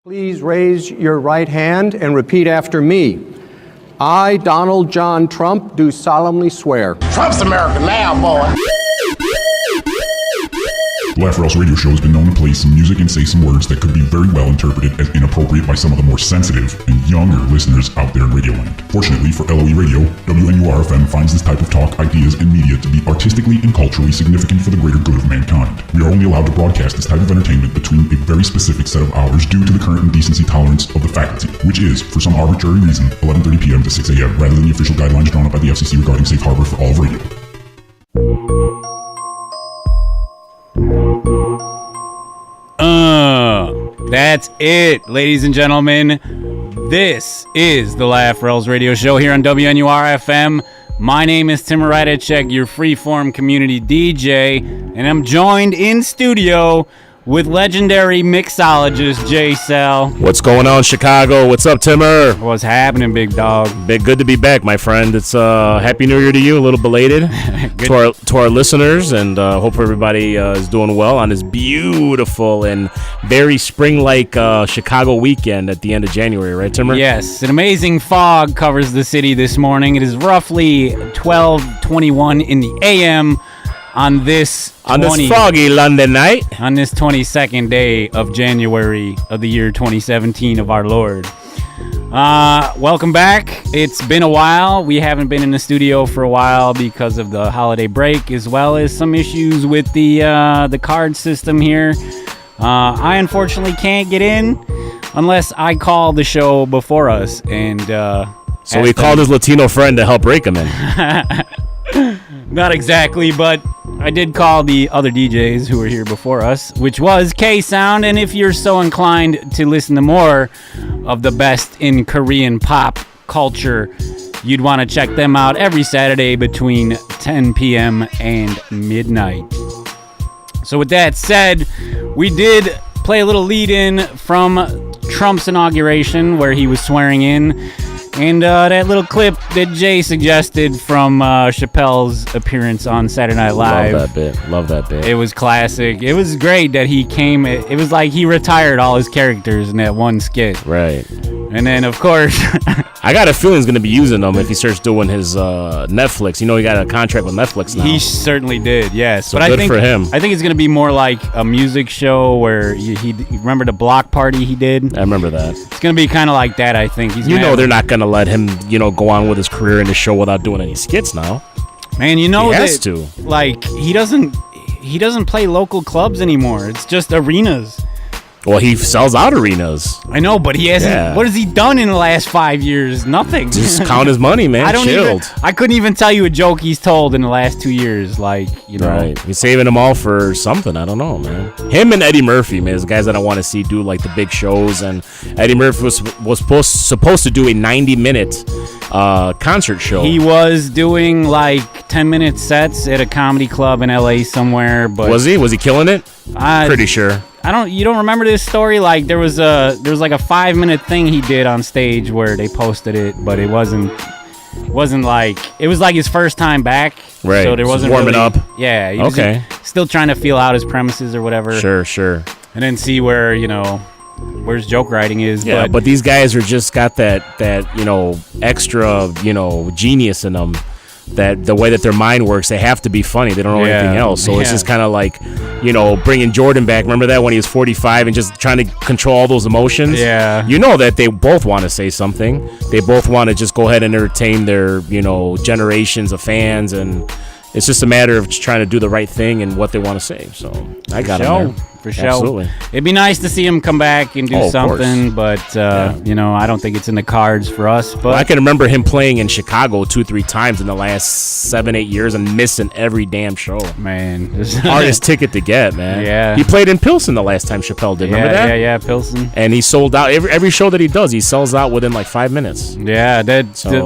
Please raise your right hand and repeat after me. I, Donald John Trump, do solemnly swear. Trump's America now, boy. LOERadio Show has been known to play some music and say some words that could be very well interpreted as inappropriate by some of the more sensitive and younger listeners out there in radio land. Fortunately for LOERadio, WNUR-FM finds this type of talk, ideas, and media to be artistically and culturally significant for the greater good of mankind. We are only allowed to broadcast this type of entertainment between a very specific set of hours due to the current indecency tolerance of the faculty, which is, for some arbitrary reason, 11:30 p.m. to 6 a.m., rather than the official guidelines drawn up by the FCC regarding safe harbor for all of radio. That's it, ladies and gentlemen. This is the LOERadio Show here on WNUR-FM. My name is Tim Radicek, your freeform community DJ, and I'm joined in studio with legendary mixologist Jay Sal. What's going on, Chicago? What's up, Timmer? What's happening, big dog? Good to be back, my friend. It's Happy New Year to you, a little belated to our listeners, and hope everybody is doing well on this beautiful and very spring-like Chicago weekend at the end of January, right, Timmer? Yes, an amazing fog covers the city this morning. It is roughly 12:21 in the a.m. on this foggy London night, on this 22nd day of January of the year 2017 of our Lord. Welcome back. It's been a while. We haven't been in the studio for a while because of the holiday break, as well as some issues with the card system here. I unfortunately can't get in unless I call the show before us, and so we called his Latino friend to help break him in. Not exactly, but I did call the other DJs who were here before us, which was K-Sound, and if you're so inclined to listen to more of the best in Korean pop culture, you'd want to check them out every Saturday between 10 p.m. and midnight. So with that said, we did play a little lead-in from Trump's inauguration, where he was swearing in. And that little clip that Jay suggested from Chappelle's appearance on Saturday Night Live. Love that bit. It was classic. It was great that he came. It was like he retired all his characters in that one skit. Right. And then, of course... I got a feeling he's going to be using them if he starts doing his Netflix. You know, he got a contract with Netflix now. He certainly did, yes. So but good for him. I think it's going to be more like a music show where he remember the block party he did? I remember that. It's going to be kind of like that, I think. They're not going to let him, go on with his career in the show without doing any skits now. Man, he has to. Like, he doesn't play local clubs anymore. It's just arenas. Well, he sells out arenas. I know, but he hasn't. Yeah. What has he done in the last 5 years? Nothing. Just count his money, man. I couldn't even tell you a joke he's told in the last 2 years. Right. He's saving them all for something. I don't know, man. Him and Eddie Murphy, man, is the guys that I want to see do like the big shows. And Eddie Murphy was supposed to do a 90-minute concert show. He was doing like 10-minute sets at a comedy club in LA somewhere. But was he killing it? Pretty sure. You don't remember this story? Like there was like a 5-minute thing he did on stage where they posted it, but it wasn't like, it was like his first time back. Right. So there wasn't warming really, up. Yeah. He was still trying to feel out his premises or whatever. Sure. And then see where, where his joke writing is. Yeah, but these guys are just got that extra, genius in them. That the way that their mind works, they have to be funny. They don't know anything else. So it's just kind of like, bringing Jordan back. Remember that when he was 45 and just trying to control all those emotions? Yeah. You know that they both want to say something. They both want to just go ahead and entertain their, generations of fans. And it's just a matter of just trying to do the right thing and what they want to say. So I got him there. For sure. Absolutely. It'd be nice to see him come back and do something, but I don't think it's in the cards for us. But I can remember him playing in Chicago 2-3 times in the last 7-8 years and missing every damn show. Man, hardest ticket to get, man. Yeah. He played in Pilsen the last time Chappelle did. Remember that? Yeah, Pilsen. And he sold out every show that he does. He sells out within like 5 minutes. Yeah,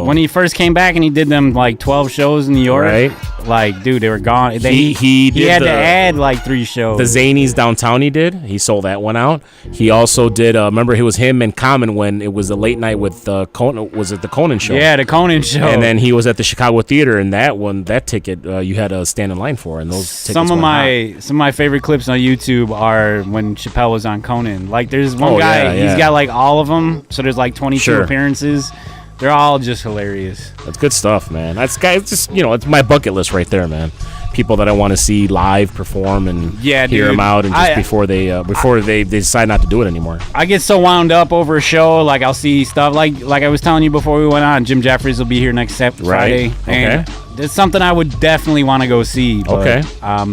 when he first came back and he did them like 12 shows in New York. Right. like, dude, they were gone. He had to add like 3 shows. The Zanies downtown he sold that one out. He also did, remember, it was him and Common when it was a late night with Conan. Was it the Conan show? Yeah, the Conan show. And then he was at the Chicago Theater, and that ticket you had to stand in line for, and those tickets some of my favorite clips on YouTube are when Chappelle was on Conan. Like, there's one guy, he's got like all of them, so there's like 22 appearances. They're all just hilarious. That's good stuff, man. It's just, it's my bucket list right there, man. People that I want to see live perform and hear them out, and just before they decide not to do it anymore. I get so wound up over a show, like I'll see stuff like I was telling you before we went on. Jim Jeffries will be here next Friday, and it's something I would definitely want to go see. But,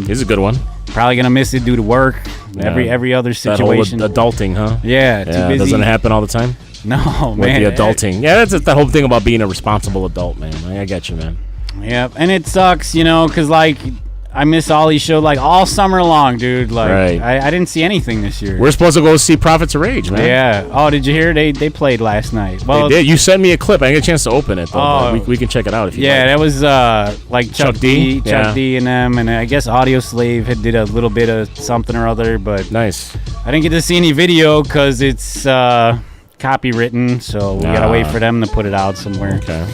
he's a good one. Probably gonna miss it due to work. Every other situation. That whole adulting, huh? Yeah, too busy. Doesn't it happen all the time? No, with man. The adulting. Yeah, that's the whole thing about being a responsible adult, man. I get you, man. Yeah, and it sucks, because like I miss all these shows like all summer long, dude. Like I didn't see anything this year. We're supposed to go see Prophets of Rage, man. Yeah. Oh, did you hear? They played last night. Well, they did. You sent me a clip. I didn't get a chance to open it though. We can check it out if you like. Yeah, that was like Chuck D and them, and I guess Audio Slave had did a little bit of something or other, but nice. I didn't get to see any video because it's copywritten, so we gotta wait for them to put it out somewhere. Okay.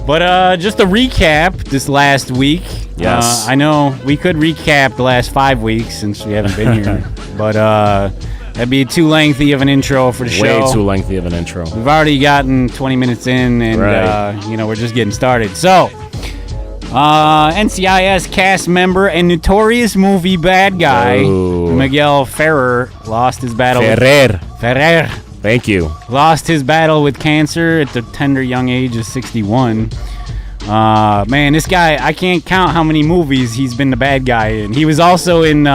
But just a recap this last week. Yes. I know we could recap the last 5 weeks since we haven't been here, but that'd be too lengthy of an intro for the show. Way too lengthy of an intro. We've already gotten 20 minutes in, and we're just getting started. So, NCIS cast member and notorious movie bad guy Miguel Ferrer lost his battle. Ferrer. Thank you. Lost his battle with cancer at the tender young age of 61. Man, this guy, I can't count how many movies he's been the bad guy in. He was also in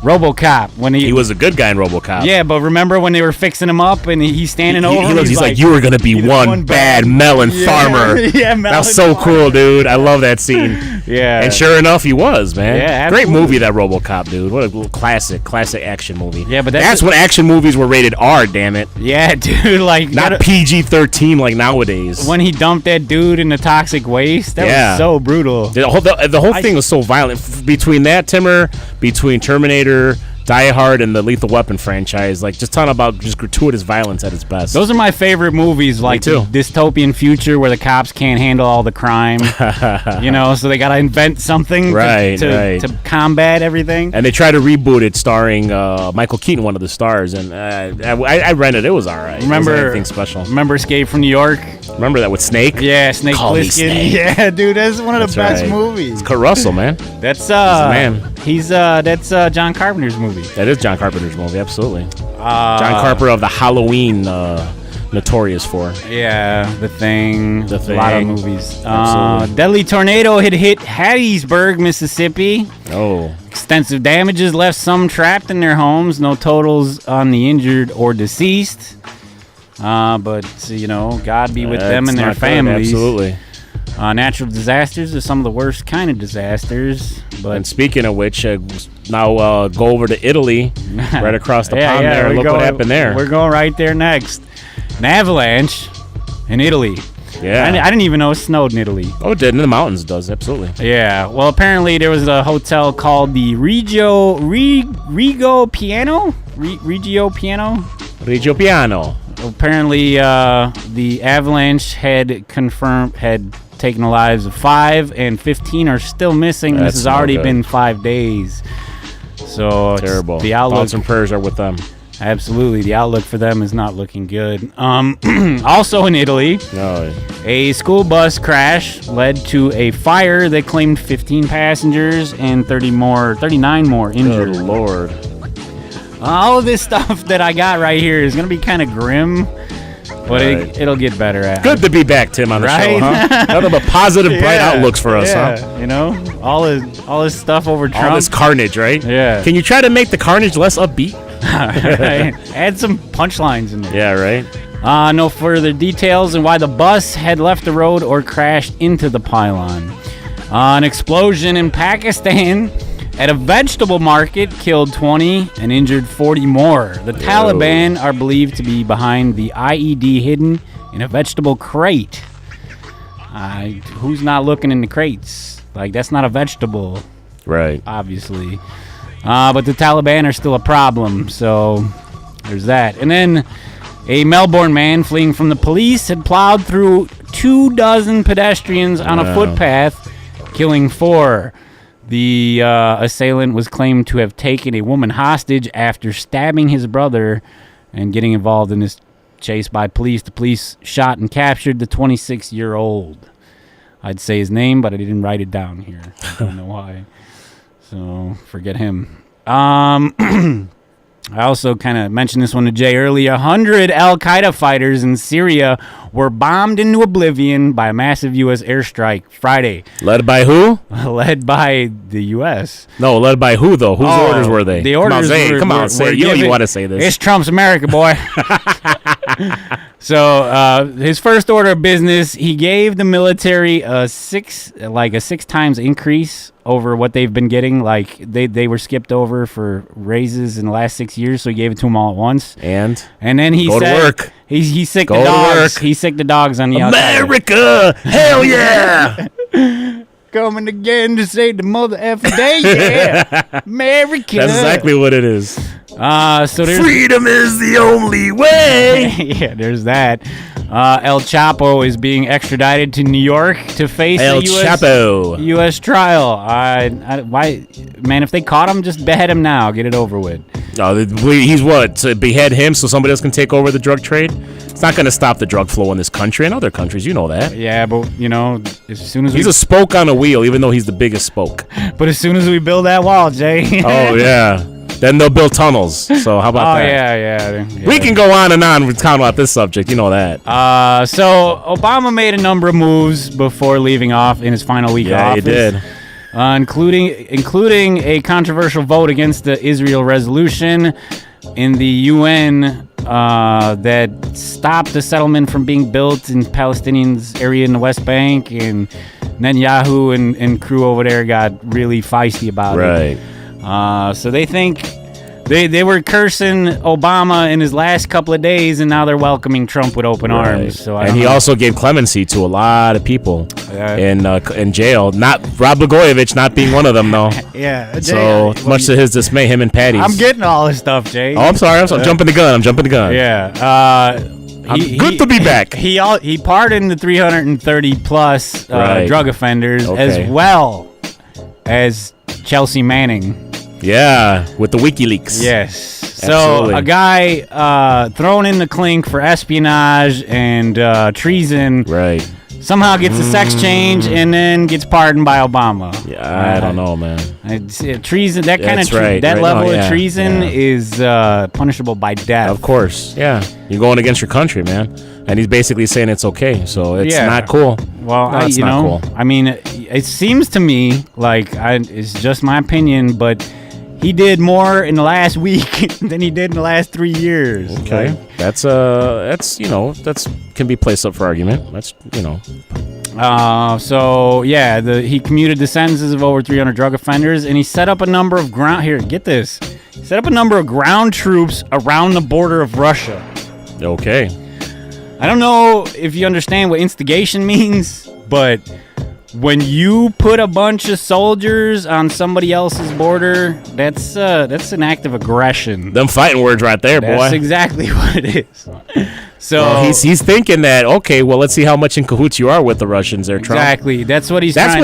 RoboCop when he was a good guy in RoboCop. Yeah, but remember when they were fixing him up and he's standing over him? He's like, you were gonna be one bad melon farmer. Yeah, melon. That's so cool, dude. I love that scene. Yeah, and sure enough, he was, man. Yeah, absolutely. Great movie, that RoboCop, dude. What a little classic action movie. Yeah, but that's when action movies were rated R. Damn it. Yeah, dude. Like not PG-13 like nowadays. When he dumped that dude in the toxic waste, that was so brutal. The whole thing was so violent. Between Terminator, Die Hard, and the Lethal Weapon franchise, like just talking about just gratuitous violence at its best. Those are my favorite movies, like the dystopian future where the cops can't handle all the crime, so they gotta invent something to combat everything. And they try to reboot it, starring Michael Keaton, one of the stars, and I rented it. It was all right. Remember anything special? Remember Escape from New York? Remember that with Snake? Yeah, Snake Plissken. Yeah, dude, that's one of the best movies. It's Kurt Russell, man. That's he's a man. That's John Carpenter's movie. That is John Carpenter's movie, absolutely. John Carpenter of the Halloween, notorious for. Yeah, The Thing. A lot of movies. Absolutely. Deadly tornado had hit Hattiesburg, Mississippi. Oh. Extensive damages left some trapped in their homes. No totals on the injured or deceased. But, God be with them and their families. Absolutely. Natural disasters are some of the worst kind of disasters. But and speaking of which, now go over to Italy, right across the pond there, and look what happened there. We're going right there next. An avalanche in Italy. Yeah. I didn't even know it snowed in Italy. Oh, it did. In the mountains, it does. Absolutely. Yeah. Well, apparently there was a hotel called the Regio Piano? Regio Piano. Apparently, the avalanche had taken the lives of 5, and 15 are still missing. This has already been 5 days. So terrible. The outlook, thoughts and prayers are with them. Absolutely, the outlook for them is not looking good. Also in Italy, a school bus crash led to a fire that claimed 15 passengers and 39 more injured. Good Lord. All of this stuff that I got right here is going to be kind of grim, but it'll get better. Good to be back, Tim, on the show, huh? Nothing but positive, bright outlooks for us, huh? All this stuff over Trump. All this carnage, right? Yeah. Can you try to make the carnage less upbeat? Right. Add some punchlines in there. Yeah, right. No further details on why the bus had left the road or crashed into the pylon. An explosion in Pakistan at a vegetable market killed 20 and injured 40 more. The Taliban are believed to be behind the IED hidden in a vegetable crate. Who's not looking in the crates? Like, that's not a vegetable, Right. obviously. But the Taliban are still a problem, so there's that. And then a Melbourne man fleeing from the police had plowed through 24 pedestrians on a footpath, killing 4. The assailant was claimed to have taken a woman hostage after stabbing his brother and getting involved in this chase by police. The police shot and captured the 26-year-old. I'd say his name, but I didn't write it down here. I don't know why. So forget him. I also kind of mentioned this one to Jay earlier. 100 Al-Qaeda fighters in Syria were bombed into oblivion by a massive U.S. airstrike Friday. Led by who? Led by the U.S. No, led by who, though? Whose orders were they? The orders Come on, say it. You know you want to say this. It's Trump's America, boy. So his first order of business, he gave the military a 6 times increase over what they've been getting. Like they were skipped over for raises in the last 6 years, so he gave it to them all at once. And then he go said, to work. He sicked Go the to dogs. work. He sicked the dogs on the America, hell yeah! coming again to save the mother effing day, yeah, America. That's exactly what it is. So there's Freedom is the only way. yeah, there's that. El Chapo is being extradited to New York to face El a Chapo. U.S. trial. Why, man? If they caught him, just behead him now. Get it over with. He's what? To behead him so somebody else can take over the drug trade? It's not going to stop the drug flow in this country and other countries. You know that. Yeah, but as soon as He's a spoke on a wheel, even though he's the biggest spoke. But as soon as we build that wall, Jay. Oh yeah. Then they'll build tunnels. So how about that? Yeah. We can go on and on with talking about this subject. You know that. So Obama made a number of moves before leaving off in his final week of office. Yeah, he did. Including a controversial vote against the Israel resolution in the UN that stopped the settlement from being built in Palestinians' area in the West Bank, and Netanyahu and crew over there got really feisty about it. Right. So they think they were cursing Obama in his last couple of days, and now they're welcoming Trump with open arms. So he also gave clemency to a lot of people in jail. Not Rod Blagojevich, not being one of them, though. Yeah. So much to his dismay, him and Patty's. I'm getting all this stuff, Jay. Oh, I'm sorry. I'm jumping the gun. Yeah. Good to be back. He pardoned the 330 plus drug offenders as well as Chelsea Manning. Yeah, with the WikiLeaks. Yes. Absolutely. So a guy thrown in the clink for espionage and treason. Right. Somehow gets a sex change and then gets pardoned by Obama. Yeah, I don't know, man. Treason, that kind of level of treason is punishable by death. Of course, yeah. You're going against your country, man. And he's basically saying it's okay, so it's not cool. Well, it's not cool. I mean, it seems to me like it's just my opinion, but he did more in the last week than he did in the last 3 years. Okay, like, that's can be placed up for argument. That's So yeah, he commuted the sentences of over 300 drug offenders, and he set up a number of He set up a number of ground troops around the border of Russia. Okay. I don't know if you understand what instigation means, but when you put a bunch of soldiers on somebody else's border, that's an act of aggression. Them fighting words right there, boy. That's exactly what it is. So he's thinking that, okay, well, let's see how much in cahoots you are with the Russians there, Trump. Exactly. That's what he's doing.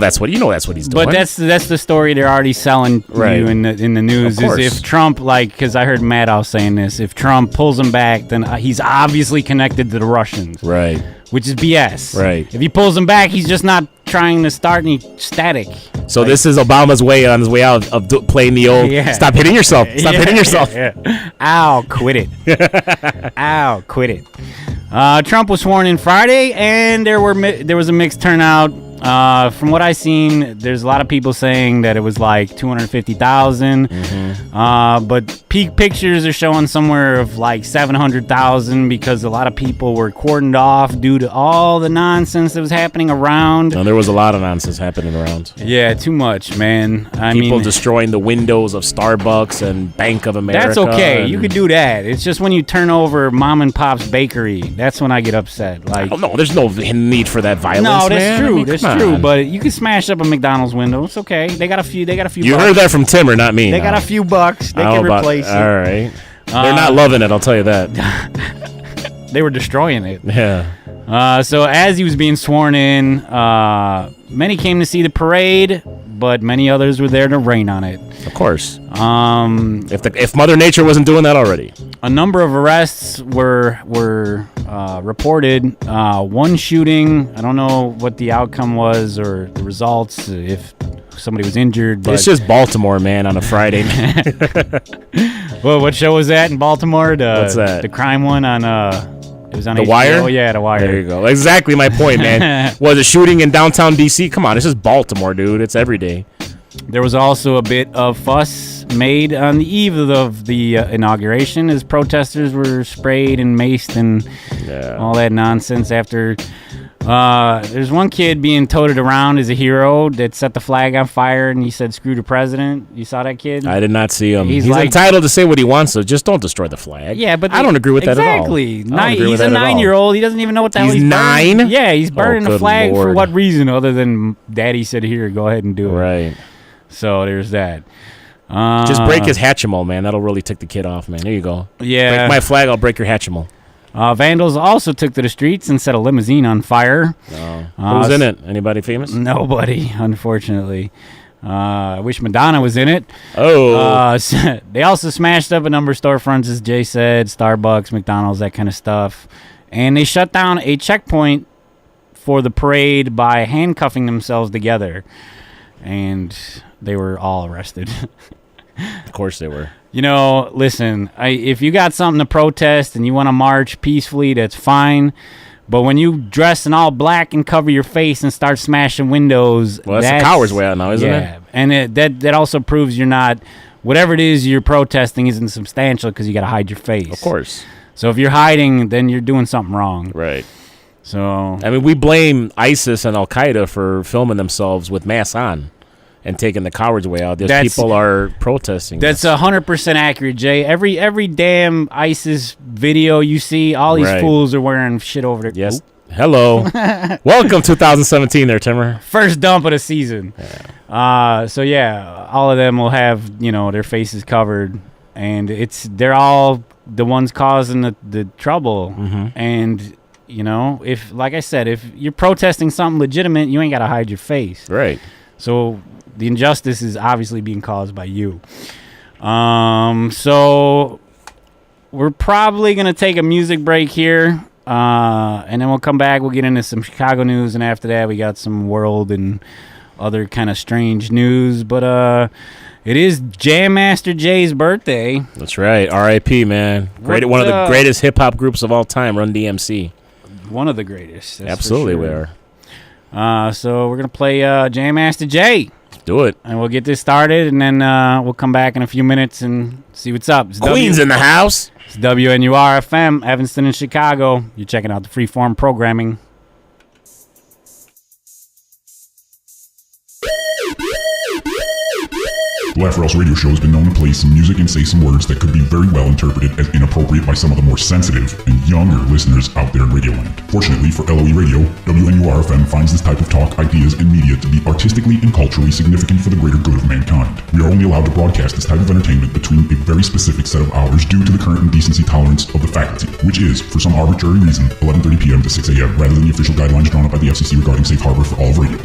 That's what he's doing. But that's the story they're already selling you in the news. Is if Trump, because I heard Maddow saying this, if Trump pulls him back, then he's obviously connected to the Russians. Right. Which is BS. Right. If he pulls him back, he's just not trying to start any static. So this is Obama's way on his way out of playing the old, stop hitting yourself. Stop hitting yourself. Yeah. Ow, quit it. Ow, quit it. Trump was sworn in Friday, and there was a mixed turnout. From what I've seen, there's a lot of people saying that it was like 250,000. But peak pictures are showing somewhere of like 700,000 because a lot of people were cordoned off due to all the nonsense that was happening around. No, there was a lot of nonsense happening around. Yeah, too much, man. People destroying the windows of Starbucks and Bank of America. That's okay. You could do that. It's just when you turn over Mom and Pop's bakery, that's when I get upset. Like, oh, no, there's no need for that violence. No, that's man. true. I mean, that's true. But you can smash up a McDonald's window. It's okay. They got a few. You heard that from Timmer, not me. They got a few bucks. They can replace it. All right. They're not loving it. I'll tell you that. They were destroying it. Yeah. So as he was being sworn in, many came to see the parade, but many others were there to rain on it. Of course. If Mother Nature wasn't doing that already. A number of arrests were reported. One shooting, I don't know what the outcome was or the results, if somebody was injured. But it's just Baltimore, man, on a Friday. Well, what show was that in Baltimore? What's that? The crime one on... It was on The HBO. Wire? Oh, yeah, The Wire. There you go. Exactly my point, man. Was a shooting in downtown D.C.? Come on, it's just Baltimore, dude. It's every day. There was also a bit of fuss made on the eve of the inauguration as protesters were sprayed and maced and all that nonsense after... there's one kid being toted around as a hero that set the flag on fire and he said, "Screw the president." You saw that kid? I did not see him. He's like, entitled to say what he wants, so just don't destroy the flag. Yeah, but I don't agree with that at all. Exactly. He's a 9-year-old. He doesn't even know what the hell he's 9? burning. Yeah, he's burning the flag Lord. for what reason other than Daddy said, "Here, go ahead and do it." Right. So there's that. Just break his Hatchimal, man. That'll really tick the kid off, man. There you go. Yeah. Break my flag, I'll break your Hatchimal. Vandals also took to the streets and set a limousine on fire. Who's in it? Anybody famous? Nobody, unfortunately. I wish Madonna was in it. Oh. They also smashed up a number of storefronts, as Jay said, Starbucks, McDonald's, that kind of stuff. And they shut down a checkpoint for the parade by handcuffing themselves together. And they were all arrested. Of course they were. You know, listen, if you got something to protest and you want to march peacefully, that's fine. But when you dress in all black and cover your face and start smashing windows... Well, that's the coward's way out now, isn't it? Yeah, and that also proves you're not... Whatever it is you're protesting isn't substantial because you got to hide your face. Of course. So if you're hiding, then you're doing something wrong. Right. So... I mean, we blame ISIS and Al-Qaeda for filming themselves with masks on and taking the coward's way out. People are protesting. That's 100% accurate, Jay. Every damn ISIS video you see, all these fools are wearing shit over their... Yes. Hello. Welcome 2017 there, Timmer. First dump of the season. Yeah. So yeah, all of them will have, their faces covered, and they're all the ones causing the trouble. Mm-hmm. And if, like I said, if you're protesting something legitimate, you ain't got to hide your face. Right. So the injustice is obviously being caused by you. So we're probably going to take a music break here, and then we'll come back. We'll get into some Chicago news, and after that, we got some world and other kind of strange news. But it is Jam Master Jay's birthday. That's right. R.I.P., man. One of the greatest hip-hop groups of all time, Run DMC. One of the greatest. Absolutely, we are. So we're going to play Jam Master Jay. Do it. And we'll get this started, and then we'll come back in a few minutes and see what's up. It's Queens in the house. It's WNUR-FM, Evanston and Chicago. You're checking out the freeform programming. The Laugh or Else radio show has been known to play some music and say some words that could be very well interpreted as inappropriate by some of the more sensitive and younger listeners out there in radio land. Fortunately for LOERadio, WNUR-FM finds this type of talk, ideas, and media to be artistically and culturally significant for the greater good of mankind. We are only allowed to broadcast this type of entertainment between a very specific set of hours due to the current indecency tolerance of the faculty, which is, for some arbitrary reason, 11:30 p.m. to 6 a.m., rather than the official guidelines drawn up by the FCC regarding safe harbor for all of radio.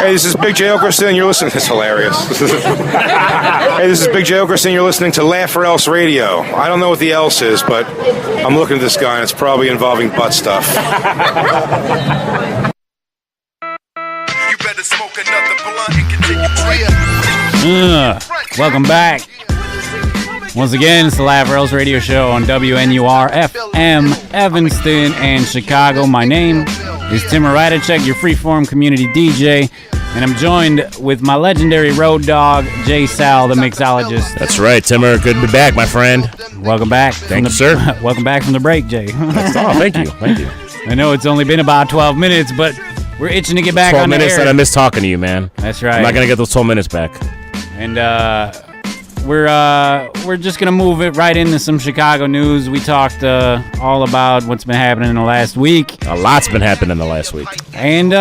Hey, this is Big J. Okerson, and you're listening. It's hilarious. Hey, this is Big J. Okerson, and you're listening to Laugh or Else Radio. I don't know what the else is, but I'm looking at this guy, and it's probably involving butt stuff. You better smoke another blunt and continue Welcome back. Once again, it's the Laugh or Else Radio Show on WNUR-FM, Evanston and Chicago. My name is Timur Radicek, your freeform community DJ. And I'm joined with my legendary road dog, Jay Sal, the mixologist. That's right, Timur. Good to be back, my friend. Welcome back. Thank you, sir. Welcome back from the break, Jay. Thank you. Thank you. I know it's only been about 12 minutes, but we're itching to get back 12 on the minutes air. that I miss talking to you, man. That's right. I'm not going to get those 12 minutes back. And we're just going to move it right into some Chicago news. We talked all about what's been happening in the last week. A lot's been happening in the last week. And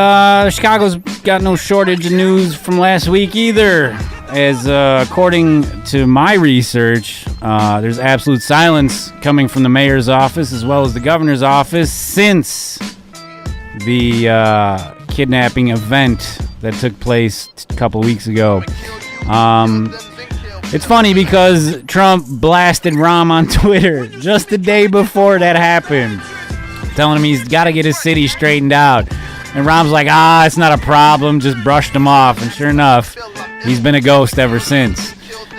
Chicago's got no shortage of news from last week either. As according to my research, there's absolute silence coming from the mayor's office as well as the governor's office since the kidnapping event that took place a couple weeks ago. It's funny because Trump blasted Rahm on Twitter just the day before that happened, telling him he's got to get his city straightened out. And Rahm's like, it's not a problem, just brushed him off. And sure enough, he's been a ghost ever since.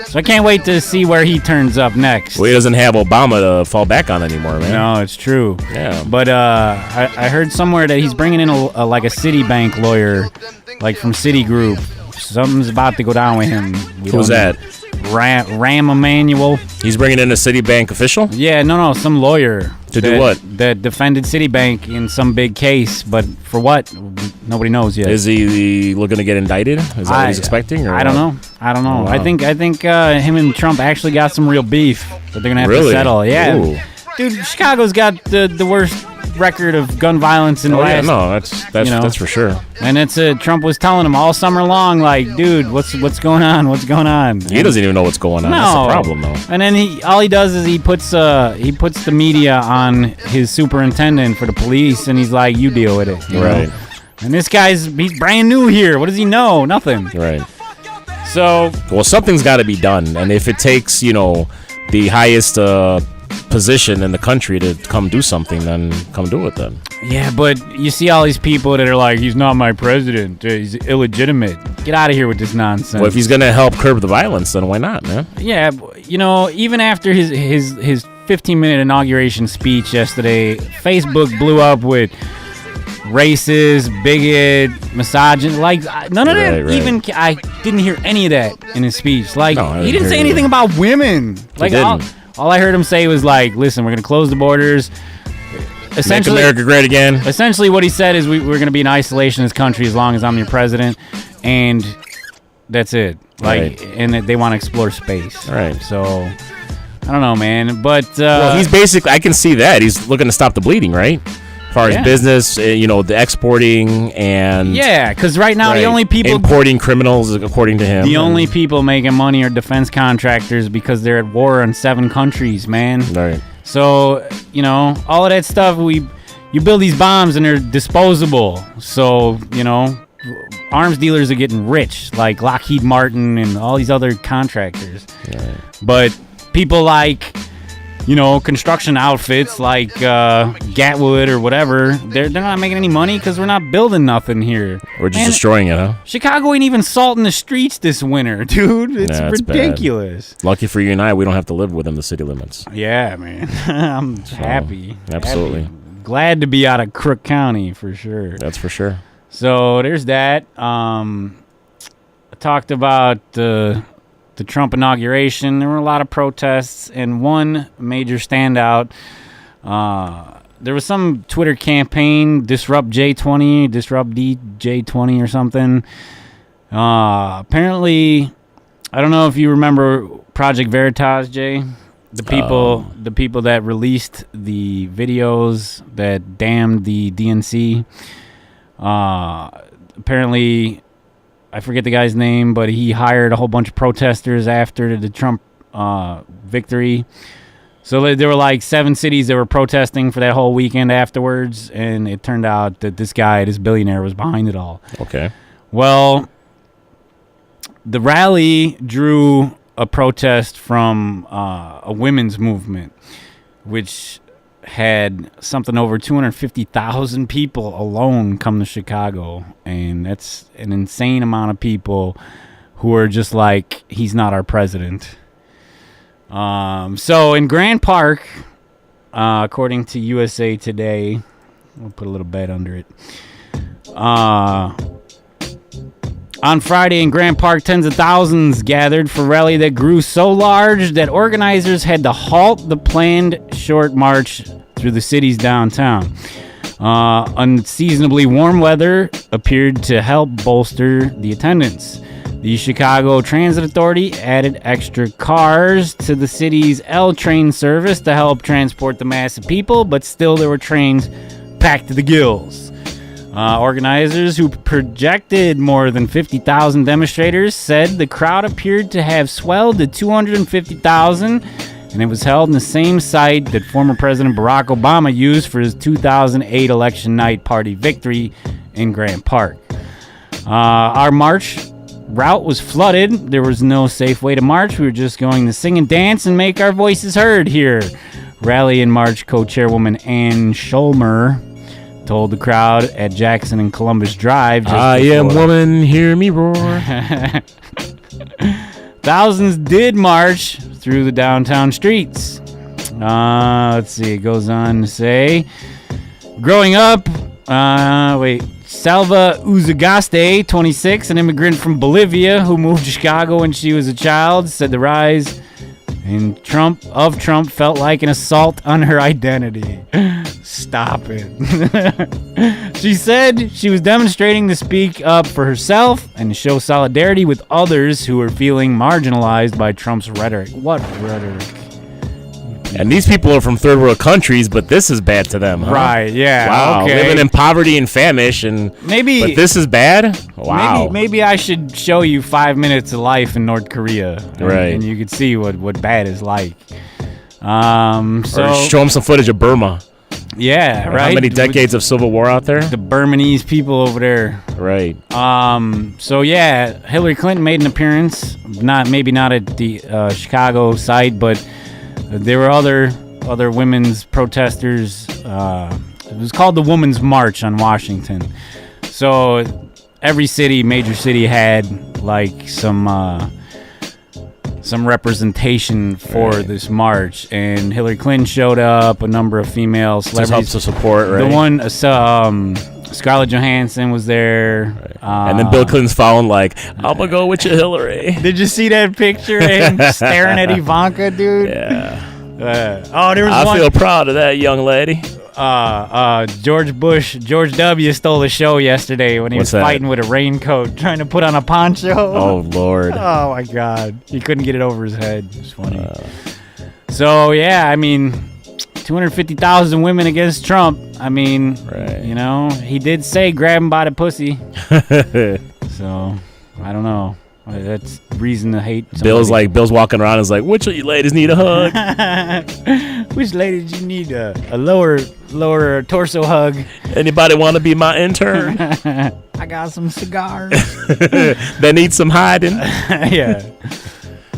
So I can't wait to see where he turns up next. Well, he doesn't have Obama to fall back on anymore, man. No, it's true. Yeah. But I heard somewhere that he's bringing in a Citibank lawyer, like from Citigroup. Something's about to go down with him. Who's that? Ram Emanuel. He's bringing in a Citibank official? Yeah, no, some lawyer. Do what? That defended Citibank in some big case, but for what? Nobody knows yet. Is he looking to get indindicted? Is that what he's expecting? Or I don't know. Oh, wow. I think him and Trump actually got some real beef that they're gonna have to settle. Yeah, Ooh. Dude, Chicago's got the worst record of gun violence in the last. Yeah, no, that's for sure. And it's Trump was telling him all summer long, like, dude, what's going on? What's going on? He doesn't even know what's going on. No. That's the problem, though. And then all he does is he puts the media on his superintendent for the police, and he's like, you deal with it. You Right. know? And this he's brand new here. What does he know? Nothing. Right. So, well, something's got to be done, and if it takes, the highest position in the country to come do something, then come do it then. yeah, but you see all these people that are like, he's not my president. He's illegitimate. Get out of here with this nonsense. Well, if he's going to help curb the violence, then why not, man? Yeah, even after his 15-minute inauguration speech yesterday, Facebook blew up with racist, bigot, misogynist. Like, none of that even... I didn't hear any of that in his speech. Like, he didn't say anything about women. Like, all I heard him say was like, listen, we're going to close the borders. Make America great again. Essentially what he said is we're going to be in isolation as a country as long as I'm your president. And that's it. Like, and they want to explore space. Right. So, I don't know, man. But well, he's basically, I can see that. He's looking to stop the bleeding, right? As far as business, the exporting and... Yeah, because right now the only people... Importing criminals, according to him. The only people making money are defense contractors because they're at war in 7 countries, man. Right. So, all of that stuff, you build these bombs and they're disposable. So, arms dealers are getting rich, like Lockheed Martin and all these other contractors. Right. But people like... construction outfits like Gatwood or whatever, they're not making any money because we're not building nothing here. We're just destroying it, huh? Chicago ain't even salting the streets this winter, dude. It's ridiculous. Bad. Lucky for you and I, we don't have to live within the city limits. Yeah, man. I'm happy. Absolutely. Happy. Glad to be out of Crook County, for sure. That's for sure. So there's that. I talked about the Trump inauguration. There were a lot of protests, and one major standout, there was some Twitter campaign, Disrupt J20, Disrupt DJ20 or something. Apparently, I don't know if you remember Project Veritas, Jay. The people that released the videos that damned the DNC. Apparently, I forget the guy's name, but he hired a whole bunch of protesters after the Trump victory. So there were like 7 cities that were protesting for that whole weekend afterwards, and it turned out that this billionaire, was behind it all. Okay. Well, the rally drew a protest from a women's movement, which had something over 250,000 people alone come to Chicago, and that's an insane amount of people who are just like, he's not our president. So in Grand Park, according to USA Today, We'll put a little bed under it. On Friday in Grant Park, tens of thousands gathered for a rally that grew so large that organizers had to halt the planned short march through the city's downtown. Unseasonably warm weather appeared to help bolster the attendance. The Chicago Transit Authority added extra cars to the city's L train service to help transport the mass of people, but still there were trains packed to the gills. Organizers who projected more than 50,000 demonstrators said the crowd appeared to have swelled to 250,000, and it was held in the same site that former President Barack Obama used for his 2008 election night party victory in Grant Park. Our march route was flooded. There was no safe way to march. We were just going to sing and dance and make our voices heard here. Rally and March co-chairwoman Ann Scholmer told the crowd at Jackson and Columbus Drive. I am woman, hear me roar. Thousands did march through the downtown streets. Let's see, it goes on to say, growing up, Salva Uzagaste, 26, an immigrant from Bolivia who moved to Chicago when she was a child, said the rise in Trump felt like an assault on her identity. Stop it. She said she was demonstrating to speak up for herself and to show solidarity with others who were feeling marginalized by Trump's rhetoric. What rhetoric? And these people are from third world countries, but this is bad to them, huh? Right, yeah. Wow, okay. living in poverty and famish, but this is bad? Wow. Maybe I should show you 5 minutes of life in North Korea. Right. And you could see what bad is like. Or show them some footage of Burma. Yeah, right. How many decades of civil war out there? The Burmese people over there. Right. So yeah, Hillary Clinton made an appearance. Maybe not at the Chicago site, but there were other women's protesters. It was called the Women's March on Washington. So every major city had like some representation for this march, and Hillary Clinton showed up. A number of female celebrities just helps to support, right? The one, Scarlett Johansson was there, and then Bill Clinton's following like, "I'm gonna go with you, Hillary." Did you see that picture of him staring at Ivanka, dude? Yeah. There was I feel proud of that young lady. George W. stole the show yesterday when he was fighting with a raincoat, trying to put on a poncho. Oh, Lord. Oh, my God. He couldn't get it over his head. It was funny. So, yeah, I mean, 250,000 women against Trump. I mean, right. You know, he did say grab him by the pussy. So, I don't know. That's reason to hate somebody. Bill's walking around and is like, which of you ladies need a hug? Which ladies you need a lower torso hug? Anybody want to be my intern? I got some cigars. They need some hiding. Yeah.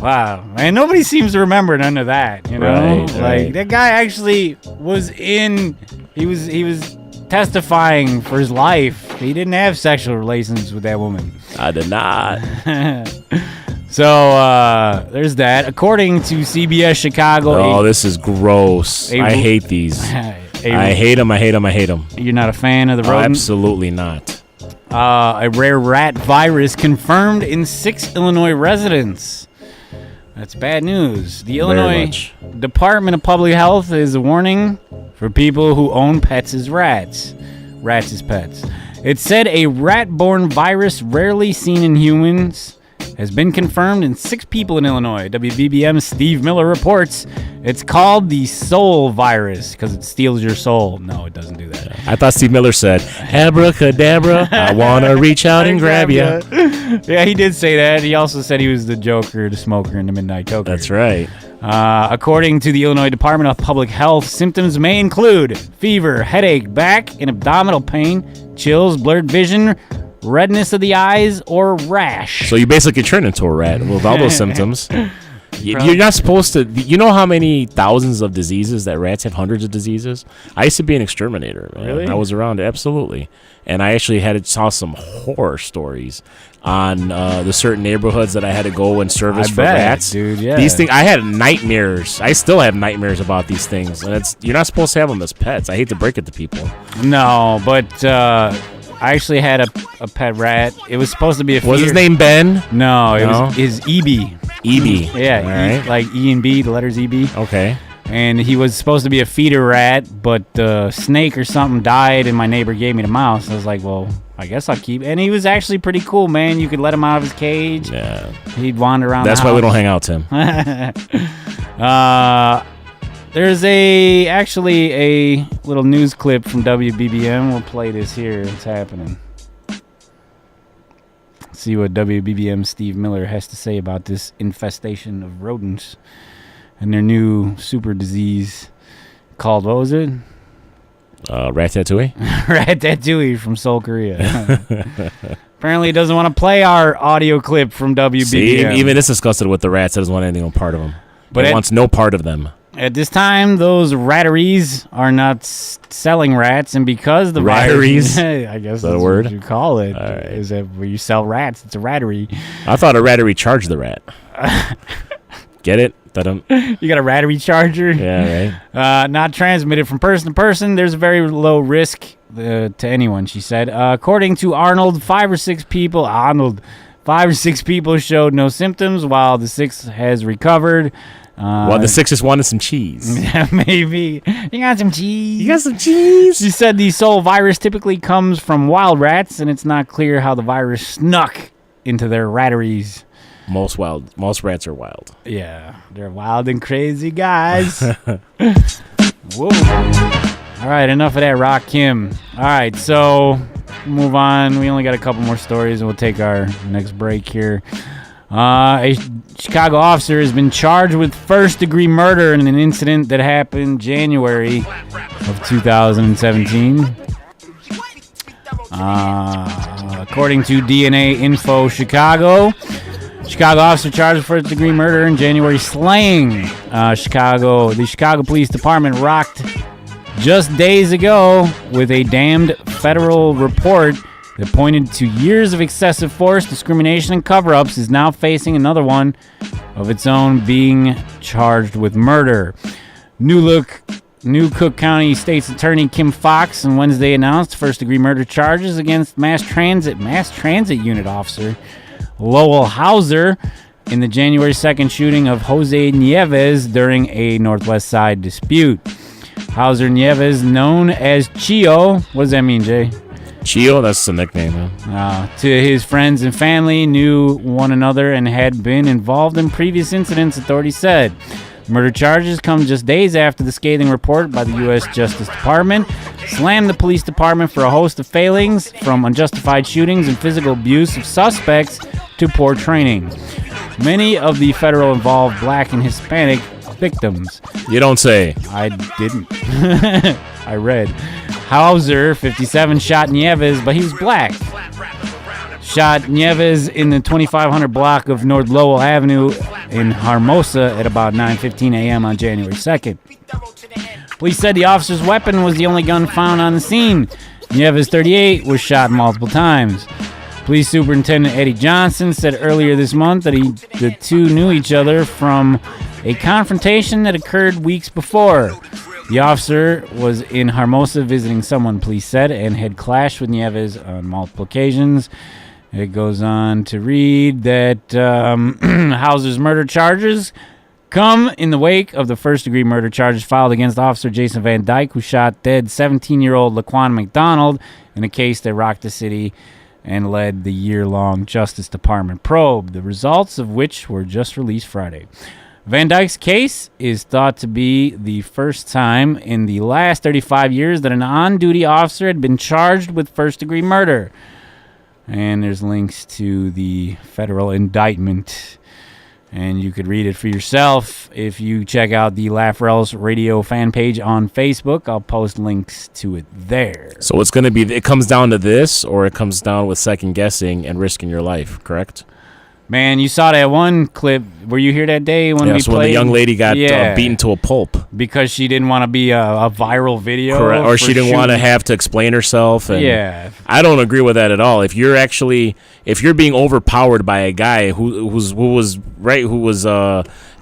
Wow. Man, nobody seems to remember none of that, you know? Right. That guy actually was he was testifying for his life. He didn't have sexual relations with that woman. I did not. So there's that. According to CBS Chicago. This is gross. I hate these. I hate them. You're not a fan of the rodent? Absolutely not. A rare rat virus confirmed in 6 Illinois residents. That's bad news. The Illinois Department of Public Health is a warning for people who own pets as rats. Rats as pets. It said a rat-borne virus rarely seen in humans has been confirmed in 6 people in Illinois. WBBM's Steve Miller reports it's called the soul virus because it steals your soul. No, it doesn't do that. I thought Steve Miller said, abracadabra, I want to reach out and grab you. Yeah, he did say that. He also said he was the Joker, the smoker, and the Midnight Toker. That's right. According to the Illinois Department of Public Health, symptoms may include fever, headache, back and abdominal pain, chills, blurred vision, redness of the eyes, or rash. So you basically turn into a rat with all those symptoms. You're not supposed to. You know how many thousands of diseases that rats have? Hundreds of diseases. I used to be an exterminator. Man. Really? I was around, absolutely. And I actually saw some horror stories on the certain neighborhoods that I had to go and service for rats. Dude, yeah. These things, I had nightmares. I still have nightmares about these things. And you're not supposed to have them as pets. I hate to break it to people. No, but I actually had a pet rat. It was supposed to be a feeder. Was his name Ben? No, it was his EB. EB. Yeah, all right. like E and B, the letters EB. Okay. And he was supposed to be a feeder rat, but the snake or something died, and my neighbor gave me the mouse. I was like, well, I guess I'll keep. And he was actually pretty cool, man. You could let him out of his cage. Yeah. He'd wander around. That's why we don't hang out, Tim. There's actually a little news clip from WBBM. We'll play this here. It's happening. See what WBBM Steve Miller has to say about this infestation of rodents and their new super disease called, what was it? Ratatouille? Ratatouille from Seoul, Korea. Apparently he doesn't want to play our audio clip from WBBM. See, even it's disgusted with the rats. That doesn't want anything on part of them. But it wants no part of them. At this time, those ratteries are not selling rats, and because the ratteries, I guess that's the word what you call it. Right. Is that where you sell rats? It's a rattery. I thought a rattery charged the rat. Get it? You got a rattery charger? Yeah, right. Not transmitted from person to person. There's a very low risk to anyone, she said. According to Arnold, 5 or 6 people showed no symptoms, while the 6th has recovered. Well, the 6 just wanted some cheese. Yeah, maybe. You got some cheese? You got some cheese? She said the Seoul virus typically comes from wild rats, and it's not clear how the virus snuck into their ratteries. Most rats are wild. Yeah, they're wild and crazy guys. Whoa. All right, enough of that, Rock Kim. All right, so move on. We only got a couple more stories, and we'll take our next break here. A Chicago officer has been charged with first-degree murder in an incident that happened January of 2017. According to DNA Info Chicago officer charged with first-degree murder in January slaying the Chicago Police Department rocked just days ago with a damned federal report that pointed to years of excessive force, discrimination, and cover-ups, is now facing another one of its own, being charged with murder. New Cook County State's Attorney Kim Fox on Wednesday announced first-degree murder charges against mass transit unit officer Lowell Hauser in the January 2nd shooting of Jose Nieves during a Northwest Side dispute. Hauser Nieves, known as Chio, what does that mean, Jay? Chio, that's the nickname, man. To his friends and family, knew one another and had been involved in previous incidents, authorities said. Murder charges come just days after the scathing report by the U.S. Justice Department slammed the police department for a host of failings, from unjustified shootings and physical abuse of suspects to poor training. Many of the federal involved black and Hispanic victims. You don't say. I didn't. I read. Hauser, 57, shot Nieves, but he was black. Shot Nieves in the 2500 block of North Lowell Avenue in Hermosa at about 9:15 a.m. on January 2nd. Police said the officer's weapon was the only gun found on the scene. Nieves, 38, was shot multiple times. Police Superintendent Eddie Johnson said earlier this month that the two knew each other from a confrontation that occurred weeks before. The officer was in Hermosa visiting someone, police said, and had clashed with Nieves on multiple occasions. It goes on to read that Hauser's murder charges come in the wake of the first-degree murder charges filed against Officer Jason Van Dyke, who shot dead 17-year-old Laquan McDonald in a case that rocked the city and led the year-long Justice Department probe, the results of which were just released Friday. Van Dyke's case is thought to be the first time in the last 35 years that an on-duty officer had been charged with first-degree murder. And there's links to the federal indictment, and you could read it for yourself if you check out the LOERadio fan page on Facebook. I'll post links to it there. So it's going to be, it comes down to this, or it comes down with second guessing and risking your life, correct? Man, you saw that one clip. Were you here that day when we played? When the young lady got beaten to a pulp because she didn't want to be a viral video. Correct. Or she didn't want to have to explain herself. And I don't agree with that at all. If you're being overpowered by a guy who was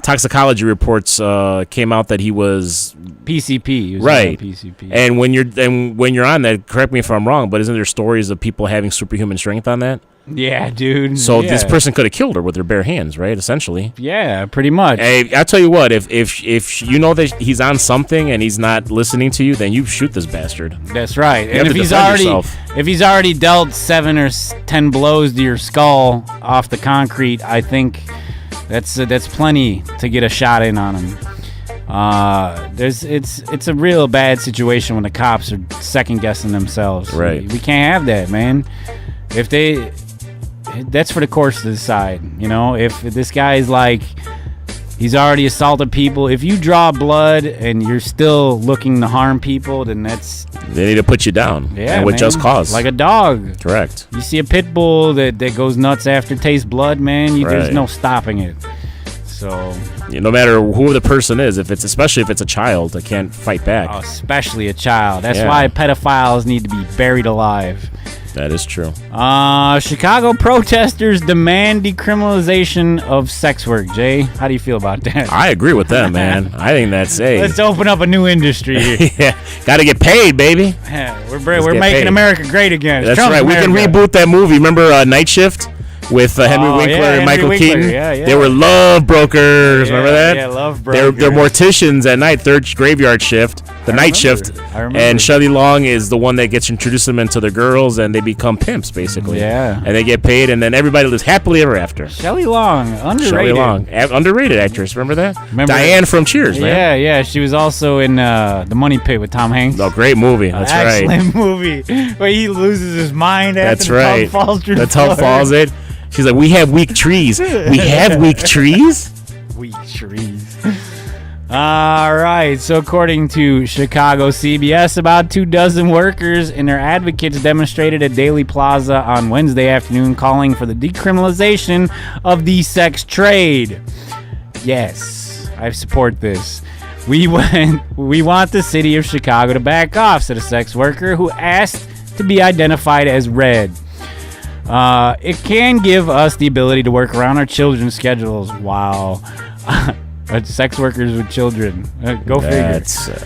toxicology reports came out that he was PCP. He was right. PCP. And when you're on that, correct me if I'm wrong, but isn't there stories of people having superhuman strength on that? Yeah, dude. So this person could have killed her with their bare hands, right? Essentially. Yeah, pretty much. Hey, I'll tell you what. If you know that he's on something and he's not listening to you, then you shoot this bastard. That's right. And if he's already dealt 7 or 10 blows to your skull off the concrete, I think that's plenty to get a shot in on him. It's a real bad situation when the cops are second guessing themselves. Right. We can't have that, man. That's for the courts to decide. You know, if this guy's like, he's already assaulted people. If you draw blood and you're still looking to harm people, then they need to put you down. Yeah, and with just cause. Like a dog. Correct. You see a pit bull that goes nuts after it tastes blood, man. There's no stopping it. So no matter who the person is, especially if it's a child, they can't fight back. Especially a child. That's why pedophiles need to be buried alive. That is true. Chicago protesters demand decriminalization of sex work. Jay, how do you feel about that? I agree with them, man. I think that's Let's open up a new industry here. Yeah, got to get paid, baby. Yeah, we're making America great again. That's Trump's right. America. We can reboot that movie. Remember Night Shift? With Henry Winkler and Michael Keaton. Yeah. They were love brokers. Remember that? Yeah, love brokers. They're morticians at night, third graveyard shift, night shift. I remember. And Shelley Long is the one that gets introduced them into the girls, and they become pimps, basically. Yeah. And they get paid, and then everybody lives happily ever after. Shelley Long, underrated. Shelley Long, underrated actress. Remember that? Diane from Cheers, man. Yeah. She was also in The Money Pit with Tom Hanks. Oh, great movie. That's right. Excellent movie. Where he loses his mind after the tub falls through the tub falls in. She's like, we have weak trees. We have weak trees? Weak trees. All right. So according to Chicago CBS, about 24 workers and their advocates demonstrated at Daley Plaza on Wednesday afternoon calling for the decriminalization of the sex trade. Yes, I support this. We want the city of Chicago to back off, said a sex worker who asked to be identified as Red. It can give us the ability to work around our children's schedules. Wow. Sex workers with children. Go figure.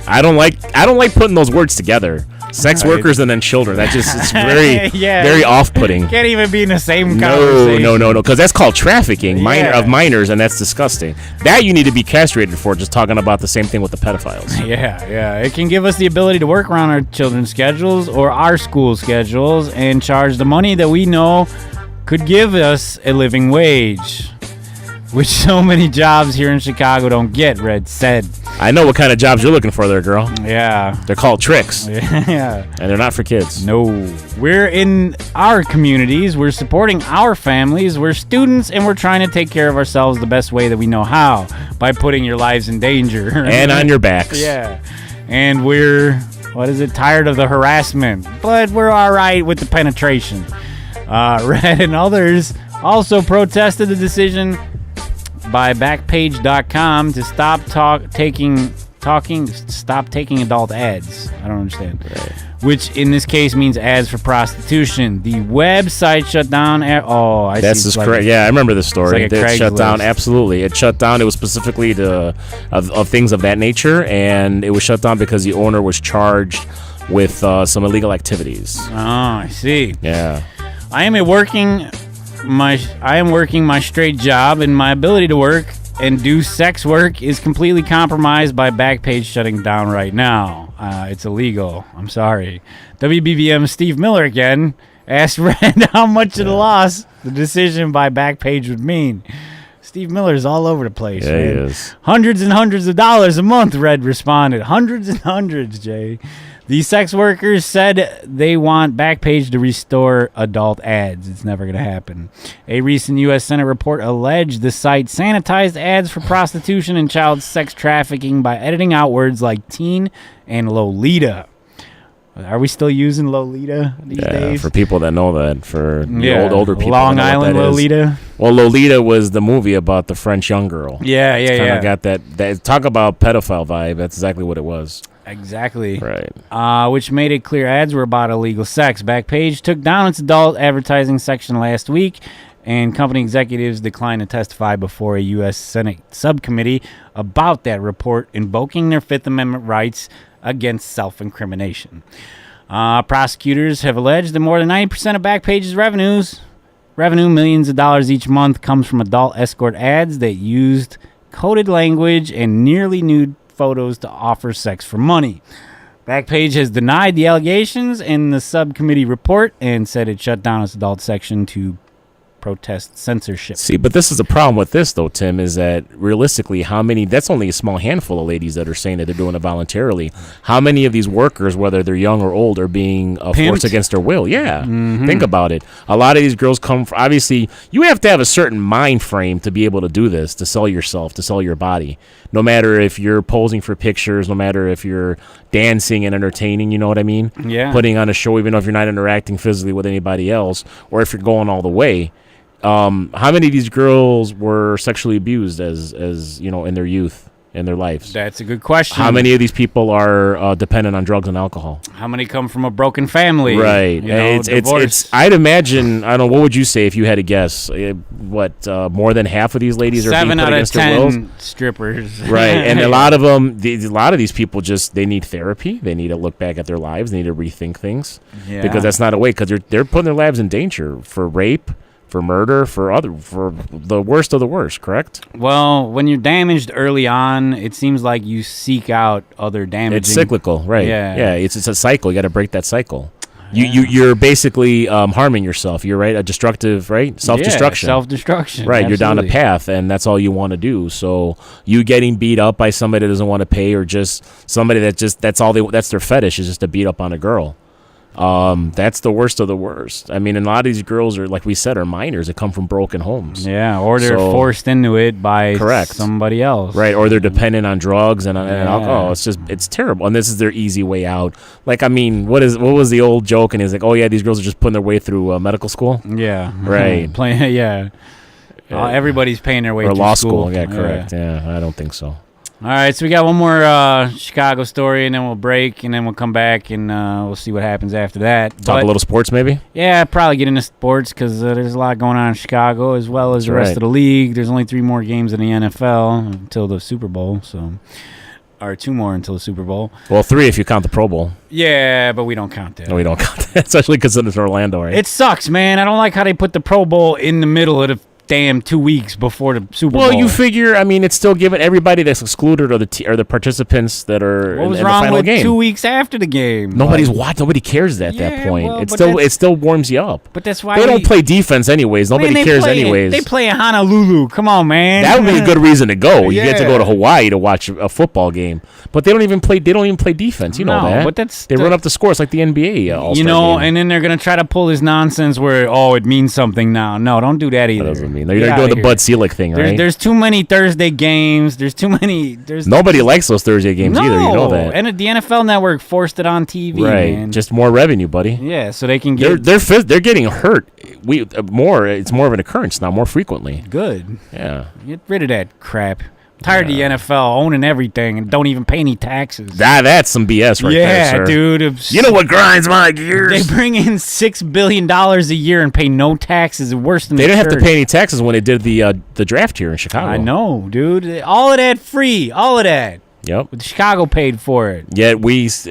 I don't like putting those words together. Sex workers and then children. That just it's very very off-putting. Can't even be in the same conversation. No. Because that's called trafficking of minors, and that's disgusting. That you need to be castrated for. Just talking about the same thing with the pedophiles. Yeah. It can give us the ability to work around our children's schedules or our school schedules and charge the money that we know could give us a living wage, which so many jobs here in Chicago don't get, Red said. I know what kind of jobs you're looking for there, girl. Yeah. They're called tricks. Yeah. And they're not for kids. No. We're in our communities. We're supporting our families. We're students, and we're trying to take care of ourselves the best way that we know how, by putting your lives in danger. And on your backs. Yeah. And we're, tired of the harassment. But we're all right with the penetration. Red and others also protested the decision by Backpage.com to stop taking adult ads. I don't understand. Right. Which in this case means ads for prostitution. The website shut down. That's just correct. Yeah, I remember this story. It's like it shut down. Absolutely, it shut down. It was specifically of things of that nature, and it was shut down because the owner was charged with some illegal activities. Oh, I see. Yeah. I am working my straight job, and my ability to work and do sex work is completely compromised by Backpage shutting down right now. It's illegal. I'm sorry. WBBM Steve Miller again asked Red how much of the loss the decision by Backpage would mean. Steve Miller's all over the place. Yeah, man. He is. Hundreds and hundreds of dollars a month, Red responded. Hundreds and hundreds, Jay. The sex workers said they want Backpage to restore adult ads. It's never going to happen. A recent U.S. Senate report alleged the site sanitized ads for prostitution and child sex trafficking by editing out words like teen and Lolita. Are we still using Lolita these days? For people that know that, for the older people. Long Island Lolita. Well, Lolita was the movie about the French young girl. Yeah. Got that. Talk about pedophile vibe. That's exactly what it was. Exactly. Right. Which made it clear ads were about illegal sex. Backpage took down its adult advertising section last week, and company executives declined to testify before a U.S. Senate subcommittee about that report, invoking their Fifth Amendment rights against self-incrimination. Prosecutors have alleged that more than 90% of Backpage's revenue, millions of dollars each month, comes from adult escort ads that used coded language and nearly nude photos to offer sex for money. Backpage has denied the allegations in the subcommittee report and said it shut down its adult section to protest censorship. See, but this is the problem with this, though, Tim, is that realistically, that's only a small handful of ladies that are saying that they're doing it voluntarily. How many of these workers, whether they're young or old, are being forced against their will? Yeah. Think about it. A lot of these girls come from, obviously, you have to have a certain mind frame to be able to do this, to sell yourself, to sell your body. No matter if you're posing for pictures, no matter if you're dancing and entertaining, you know what I mean? Yeah. Putting on a show, even if you're not interacting physically with anybody else, or if you're going all the way. How many of these girls were sexually abused as you know, in their youth, in their lives? That's a good question. How many of these people are dependent on drugs and alcohol? How many come from a broken family? Right. It's I'd imagine, I don't know, what would you say if you had to guess? More than half of these ladies are being put against their wills? 7 out of 10 strippers. Right. And a lot of these people they need therapy. They need to look back at their lives. They need to rethink things. Yeah. Because that's not a way, because they're putting their lives in danger for rape, for murder, for the worst of the worst, correct? Well, when you're damaged early on, it seems like you seek out other damaging. It's cyclical, right? Yeah. It's a cycle. You got to break that cycle. You're basically harming yourself. You're right, a destructive, right? Self-destruction. Self-destruction. Right, Absolutely. You're down a path, and that's all you want to do. So you getting beat up by somebody that doesn't want to pay, or just somebody that's their fetish is just to beat up on a girl. That's the worst of the worst. I mean, and a lot of these girls are, like we said, are minors that come from broken homes. Yeah, or they're forced into it by somebody else. Right, or they're dependent on drugs and alcohol. It's terrible. And this is their easy way out. Like, I mean, what was the old joke? And he's like, oh, yeah, these girls are just putting their way through medical school. Yeah. Right. Everybody's paying their way through law school. Yeah, correct. Yeah, I don't think so. All right, so we got one more Chicago story, and then we'll break, and then we'll come back, and we'll see what happens after that. Talk a little sports, maybe? Yeah, probably get into sports, because there's a lot going on in Chicago, as well as the rest of the league. There's only 3 more games in the NFL until the Super Bowl, or 2 more until the Super Bowl. Well, 3 if you count the Pro Bowl. Yeah, but we don't count that. No, we don't count that, especially because it's Orlando, right? It sucks, man. I don't like how they put the Pro Bowl in the middle of the damn 2 weeks before the Super Bowl. Well, you figure, I mean, it's still giving everybody that's excluded or the participants that are what was in wrong the final with game. 2 weeks after the game? Nobody cares at that point. Well, it still warms you up. But that's why they don't play defense anyways. Nobody cares anyways. They play in Honolulu. Come on, man. That would be a good reason to go. You get to go to Hawaii to watch a football game. But they don't even play defense. You know that. But they run up the scores like the NBA All-Star game. And then they're gonna try to pull this nonsense where it means something now. No, don't do that either. That doesn't mean you're doing the Bud Selig thing, right? There's too many Thursday games. There's too many. Nobody likes those Thursday games either. You know that. And the NFL Network forced it on TV. Right, man. Just more revenue, buddy. Yeah, so they can get. They're getting hurt. It's more of an occurrence now, more frequently. Good. Yeah. Get rid of that crap. Tired of the NFL owning everything and don't even pay any taxes. That's some BS right there, sir. Yeah, dude. You know what grinds my gears? They bring in $6 billion a year and pay no taxes. Worse than they didn't have to pay any taxes when they did the draft here in Chicago. I know, dude. All of that free. All of that. Yep. But Chicago paid for it. Yet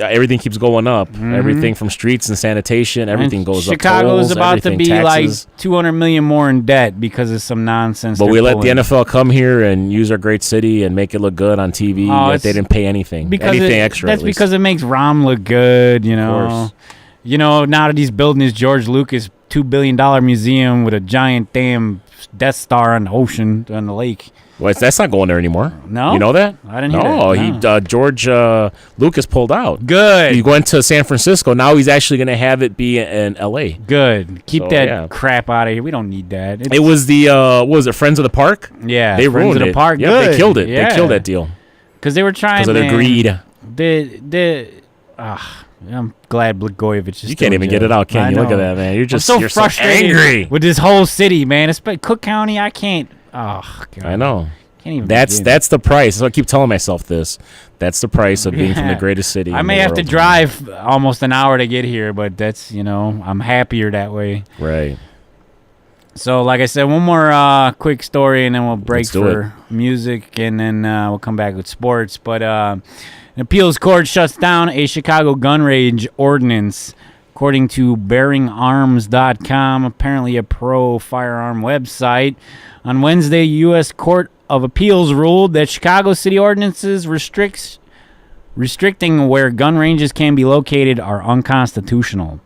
everything keeps going up. Mm-hmm. Everything from streets and sanitation, everything goes up. Chicago's about to be taxes. Like $200 million more in debt because of some nonsense. But we let the NFL come here and use our great city and make it look good on TV. Yet they didn't pay anything extra. That's because it makes Rom look good, you know. Of course. You know, now that he's building his George Lucas $2 billion museum with a giant damn Death Star on the ocean, on the lake. Well, that's not going there anymore. No? You know that? I didn't hear that. No, George Lucas pulled out. Good. He went to San Francisco. Now he's actually going to have it be in L.A. Good. Keep that crap out of here. We don't need that. It was the, what was it, Friends of the Park? Yeah, they Friends ruined of the Park. Yeah, good. They killed it. Yeah. They killed that deal. Because they were trying because of their greed. I'm glad Blagojevich is. You can't even get it out, can you? Look at that, man. You're so frustrated angry with this whole city, man. It's Cook County. I can't. Oh, God. I know. Can't even. That's the price. So I keep telling myself this. That's the price of being from the greatest city. I may have to drive almost an hour to get here, but that's I'm happier that way. Right. So, like I said, one more quick story, and then we'll break for music, and then we'll come back with sports. But an appeals court shuts down a Chicago gun range ordinance, according to BearingArms.com, apparently a pro-firearm website. On Wednesday, U.S. Court of Appeals ruled that Chicago city ordinances restricting where gun ranges can be located are unconstitutional.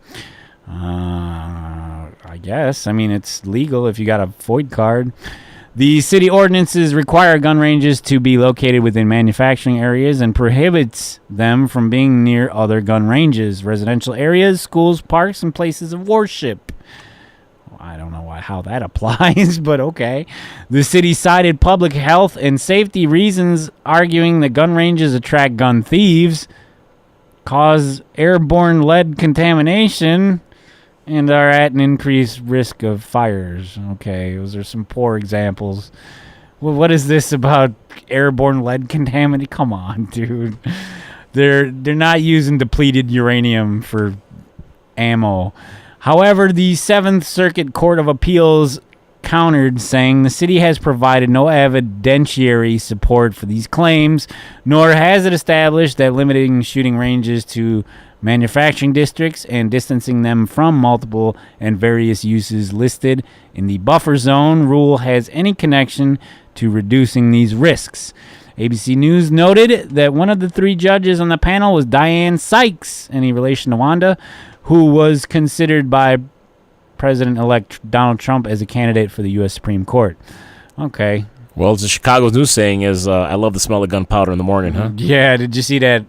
I guess. I mean, it's legal if you got a FOID card. The city ordinances require gun ranges to be located within manufacturing areas and prohibits them from being near other gun ranges, residential areas, schools, parks, and places of worship. I don't know how that applies, but okay. The city cited public health and safety reasons, arguing that gun ranges attract gun thieves, cause airborne lead contamination, and are at an increased risk of fires. Okay, those are some poor examples. Well, what is this about airborne lead contamination? Come on, dude. They're not using depleted uranium for ammo. However, the 7th Circuit Court of Appeals countered, saying the city has provided no evidentiary support for these claims, nor has it established that limiting shooting ranges to manufacturing districts and distancing them from multiple and various uses listed in the buffer zone rule has any connection to reducing these risks. ABC News noted that one of the 3 judges on the panel was Diane Sykes, any relation to Wanda, who was considered by President-elect Donald Trump as a candidate for the U.S. Supreme Court. Okay. Well, the Chicago News saying is, I love the smell of gunpowder in the morning, huh? Yeah, did you see that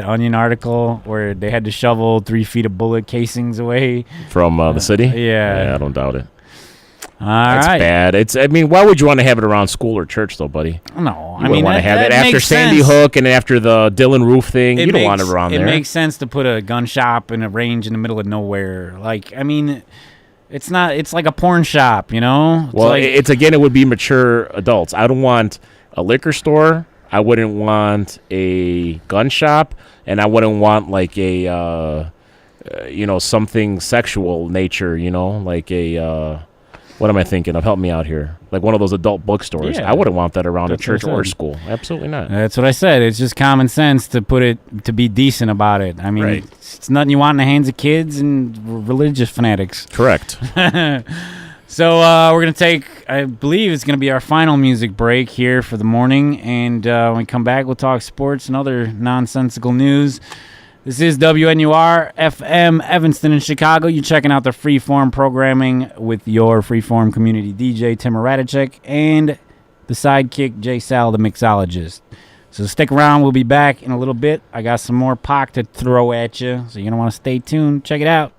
Onion article where they had to shovel 3 feet of bullet casings away? From the city? Yeah. I don't doubt it. That's bad. Why would you want to have it around school or church, though, buddy? No, you wouldn't want to have it after Sandy Hook and after the Dylan Roof thing. You don't want it around there. It makes sense to put a gun shop in a range in the middle of nowhere. It's not. It's like a porn shop, it would be mature adults. I don't want a liquor store. I wouldn't want a gun shop, and I wouldn't want like a, something sexual nature. Like a. What am I thinking of? Help me out here. Like one of those adult bookstores. Yeah. I wouldn't want that around a church or school. Absolutely not. That's what I said. It's just common sense to put it, to be decent about it. I mean, It's nothing you want in the hands of kids and religious fanatics. Correct. So we're going to take, I believe it's going to be our final music break here for the morning. And when we come back, we'll talk sports and other nonsensical news. This is WNUR-FM, Evanston in Chicago. You're checking out the Freeform programming with your Freeform community DJ, Tim Radicek, and the sidekick, J. Sal, the mixologist. So stick around. We'll be back in a little bit. I got some more Pac to throw at you, so you're going to want to stay tuned. Check it out.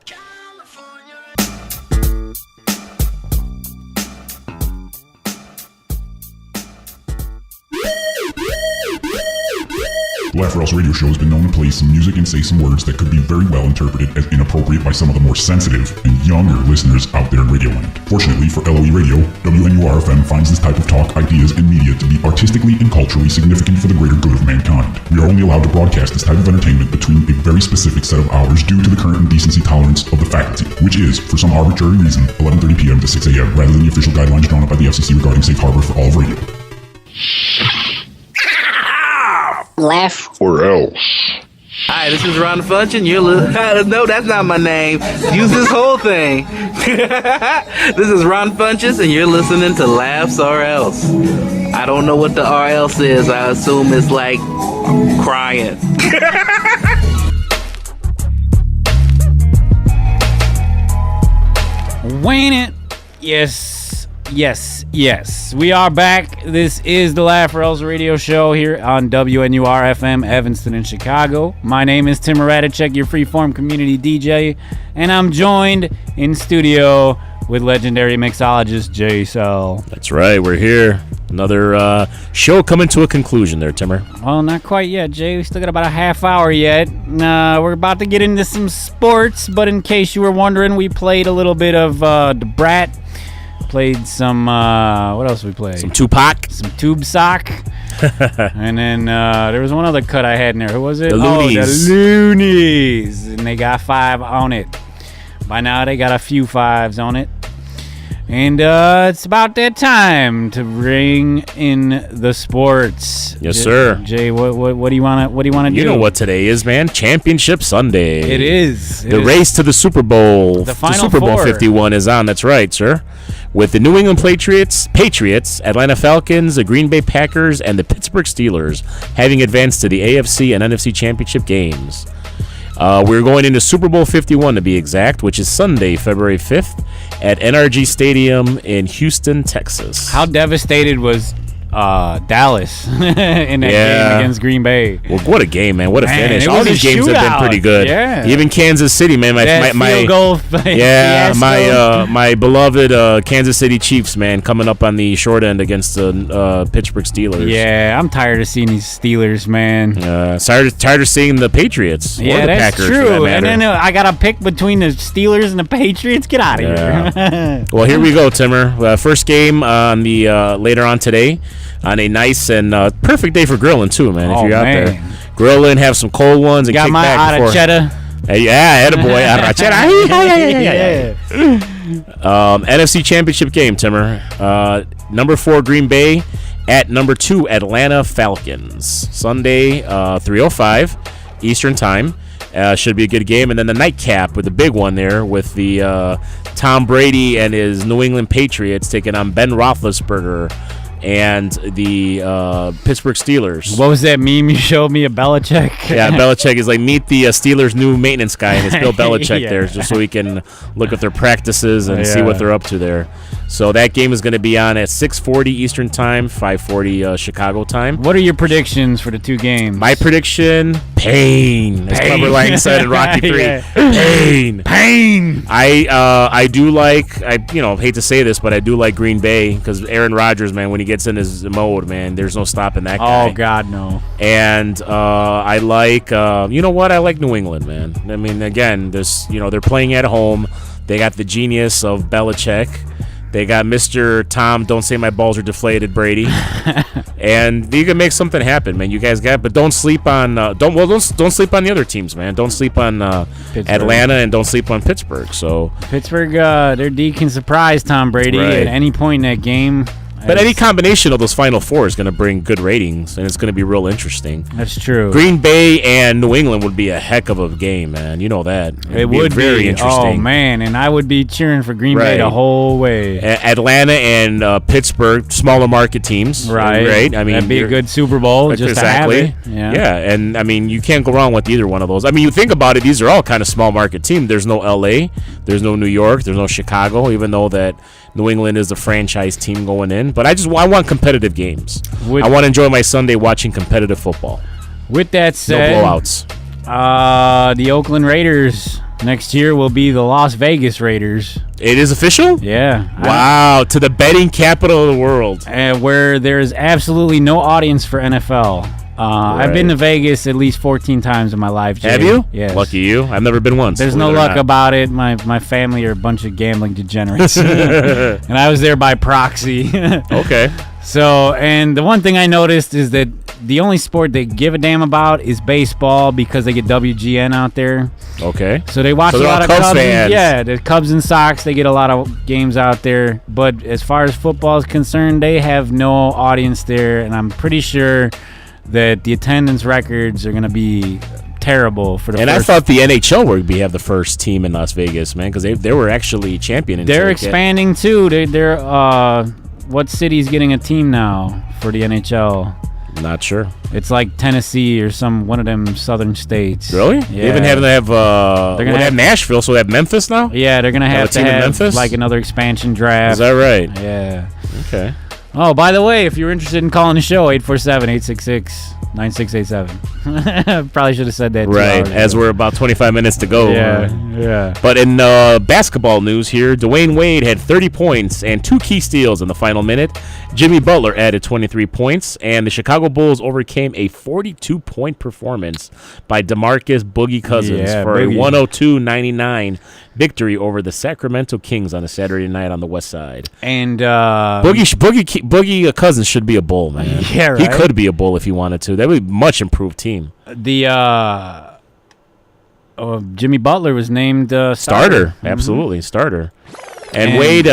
The Laugh or Else radio show has been known to play some music and say some words that could be very well interpreted as inappropriate by some of the more sensitive and younger listeners out there in Radio Land. Fortunately for LOERadio, WNUR-FM finds this type of talk, ideas, and media to be artistically and culturally significant for the greater good of mankind. We are only allowed to broadcast this type of entertainment between a very specific set of hours due to the current indecency tolerance of the faculty, which is, for some arbitrary reason, 11:30 p.m. to 6 a.m. rather than the official guidelines drawn up by the FCC regarding safe harbor for all of radio. Laugh or else. Hi, this is Ron Funch, and you're no, that's not my name. Use this whole thing. This is Ron Funches, and you're listening to Laughs or Else. I don't know what the or else is. I assume it's like crying. Wayne it. Yes. We are back. This is the Laugh or Else radio show here on WNUR-FM, Evanston in Chicago. My name is Tim Radicek, your Freeform community DJ, and I'm joined in studio with legendary mixologist Jay Sell. That's right. We're here. Another show coming to a conclusion there, Timmer. Well, not quite yet, Jay. We still got about a half hour yet. We're about to get into some sports, but in case you were wondering, we played a little bit of The Brat. Played some, what else we played? Some Tupac. Some Tube Sock. And then there was one other cut I had in there. Who was it? The Loonies. The Loonies. And they got 5 on it. By now, they got a few 5s on it. And it's about that time to bring in the sports. Yes, sir. Jay, what do you want to do? You know what today is, man? Championship Sunday. It is. The race to the Super Bowl. The Final Super Bowl Four. 51 is on. That's right, sir. With the New England Patriots, Atlanta Falcons, the Green Bay Packers, and the Pittsburgh Steelers having advanced to the AFC and NFC Championship games. We're going into Super Bowl 51 to be exact, which is Sunday, February 5th at NRG Stadium in Houston, Texas. How devastated was Dallas in that game against Green Bay? Well, what a game, man. What a finish. All these games have been pretty good. Yeah. Even Kansas City, man. My field goal fiasco. my beloved Kansas City Chiefs, man, coming up on the short end against the Pittsburgh Steelers. Yeah, I'm tired of seeing these Steelers, man. Tired of seeing the Patriots. Yeah, or the that's Packers, true. for that And matter. then I got to pick between the Steelers and the Patriots. Get out of here. Well, here we go, Timmer. First game on the later on today. On a nice and perfect day for grilling, too, man. If you're out there. Grilling, have some cold ones, and got kick my back before. cheddar. Yeah, attaboy. NFC Championship game, Timmer. Number 4, Green Bay at number 2, Atlanta Falcons. Sunday, 3:05 Eastern Time. Should be a good game. And then the nightcap with the big one there with the Tom Brady and his New England Patriots taking on Ben Roethlisberger and the Pittsburgh Steelers. What was that meme you showed me of Belichick? Yeah, Belichick is like, meet the Steelers' new maintenance guy, and it's Bill Belichick there, just so we can look at their practices and see what they're up to there. So that game is going to be on at 6:40 Eastern Time, 5:40 Chicago time. What are your predictions for the two games? My prediction, pain. As Clever Lang said in Rocky 3. Yeah. Pain. I do like, I hate to say this, but I do like Green Bay because Aaron Rodgers, man, when he gets in his mode, man, there's no stopping that guy. Oh, God, no. And I like, you know what? I like New England, man. I mean, again, they're playing at home. They got the genius of Belichick. They got Mr. Tom, don't say my balls are deflated, Brady. And you can make something happen, man. You guys but don't sleep on don't sleep on the other teams, man. Don't sleep on Atlanta and don't sleep on Pittsburgh. So Pittsburgh, their D can surprise Tom Brady at any point in that game. But any combination of those Final Four is going to bring good ratings, and it's going to be real interesting. That's true. Green Bay and New England would be a heck of a game, man. You know that. It would be very interesting. Oh, man, and I would be cheering for Green Bay the whole way. Atlanta and Pittsburgh, smaller market teams. Right. I mean, that'd be a good Super Bowl just to have it. Yeah, and I mean, you can't go wrong with either one of those. I mean, you think about it, these are all kind of small market teams. There's no LA, there's no New York, there's no Chicago, even though that New England is the franchise team going in. But I want competitive games. I want to enjoy my Sunday watching competitive football. With that said, no blowouts. The Oakland Raiders next year will be the Las Vegas Raiders. It is official? Yeah. Wow, to the betting capital of the world. Where there is absolutely no audience for NFL. I've been to Vegas at least 14 times in my life, Jay. Have you? Yes. Lucky you. I've never been once. There's no luck about it. My family are a bunch of gambling degenerates. And I was there by proxy. Okay. So, and the one thing I noticed is that the only sport they give a damn about is baseball because they get WGN out there. Okay. So they watch a lot of Cubs fans. Yeah, the Cubs and Sox, they get a lot of games out there. But as far as football is concerned, they have no audience there. And I'm pretty sure that the attendance records are going to be terrible for the and first. I thought the NHL would have the first team in Las Vegas, man, because they were actually champion. They're expanding too. They're what city's getting a team now for the NHL? Not sure. It's like Tennessee or one of them southern states. Really? Yeah. They even have they're gonna have Nashville, so they have Memphis now. Yeah, they're gonna have to have Memphis? Like another expansion draft. Is that right? Yeah. Okay. Oh, by the way, if you're interested in calling the show, 847-866-9687. Probably should have said that. Right, as we're about 25 minutes to go. Yeah. Yeah. But in basketball news here, Dwayne Wade had 30 points and 2 key steals in the final minute. Jimmy Butler added 23 points, and the Chicago Bulls overcame a 42-point performance by DeMarcus Boogie Cousins for a 102-99 victory over the Sacramento Kings on a Saturday night on the West Side. And Boogie Cousins should be a Bull, man. Yeah, right. He could be a Bull if he wanted to. That would be a much improved team. The Jimmy Butler was named starter. Absolutely, starter. And Wade,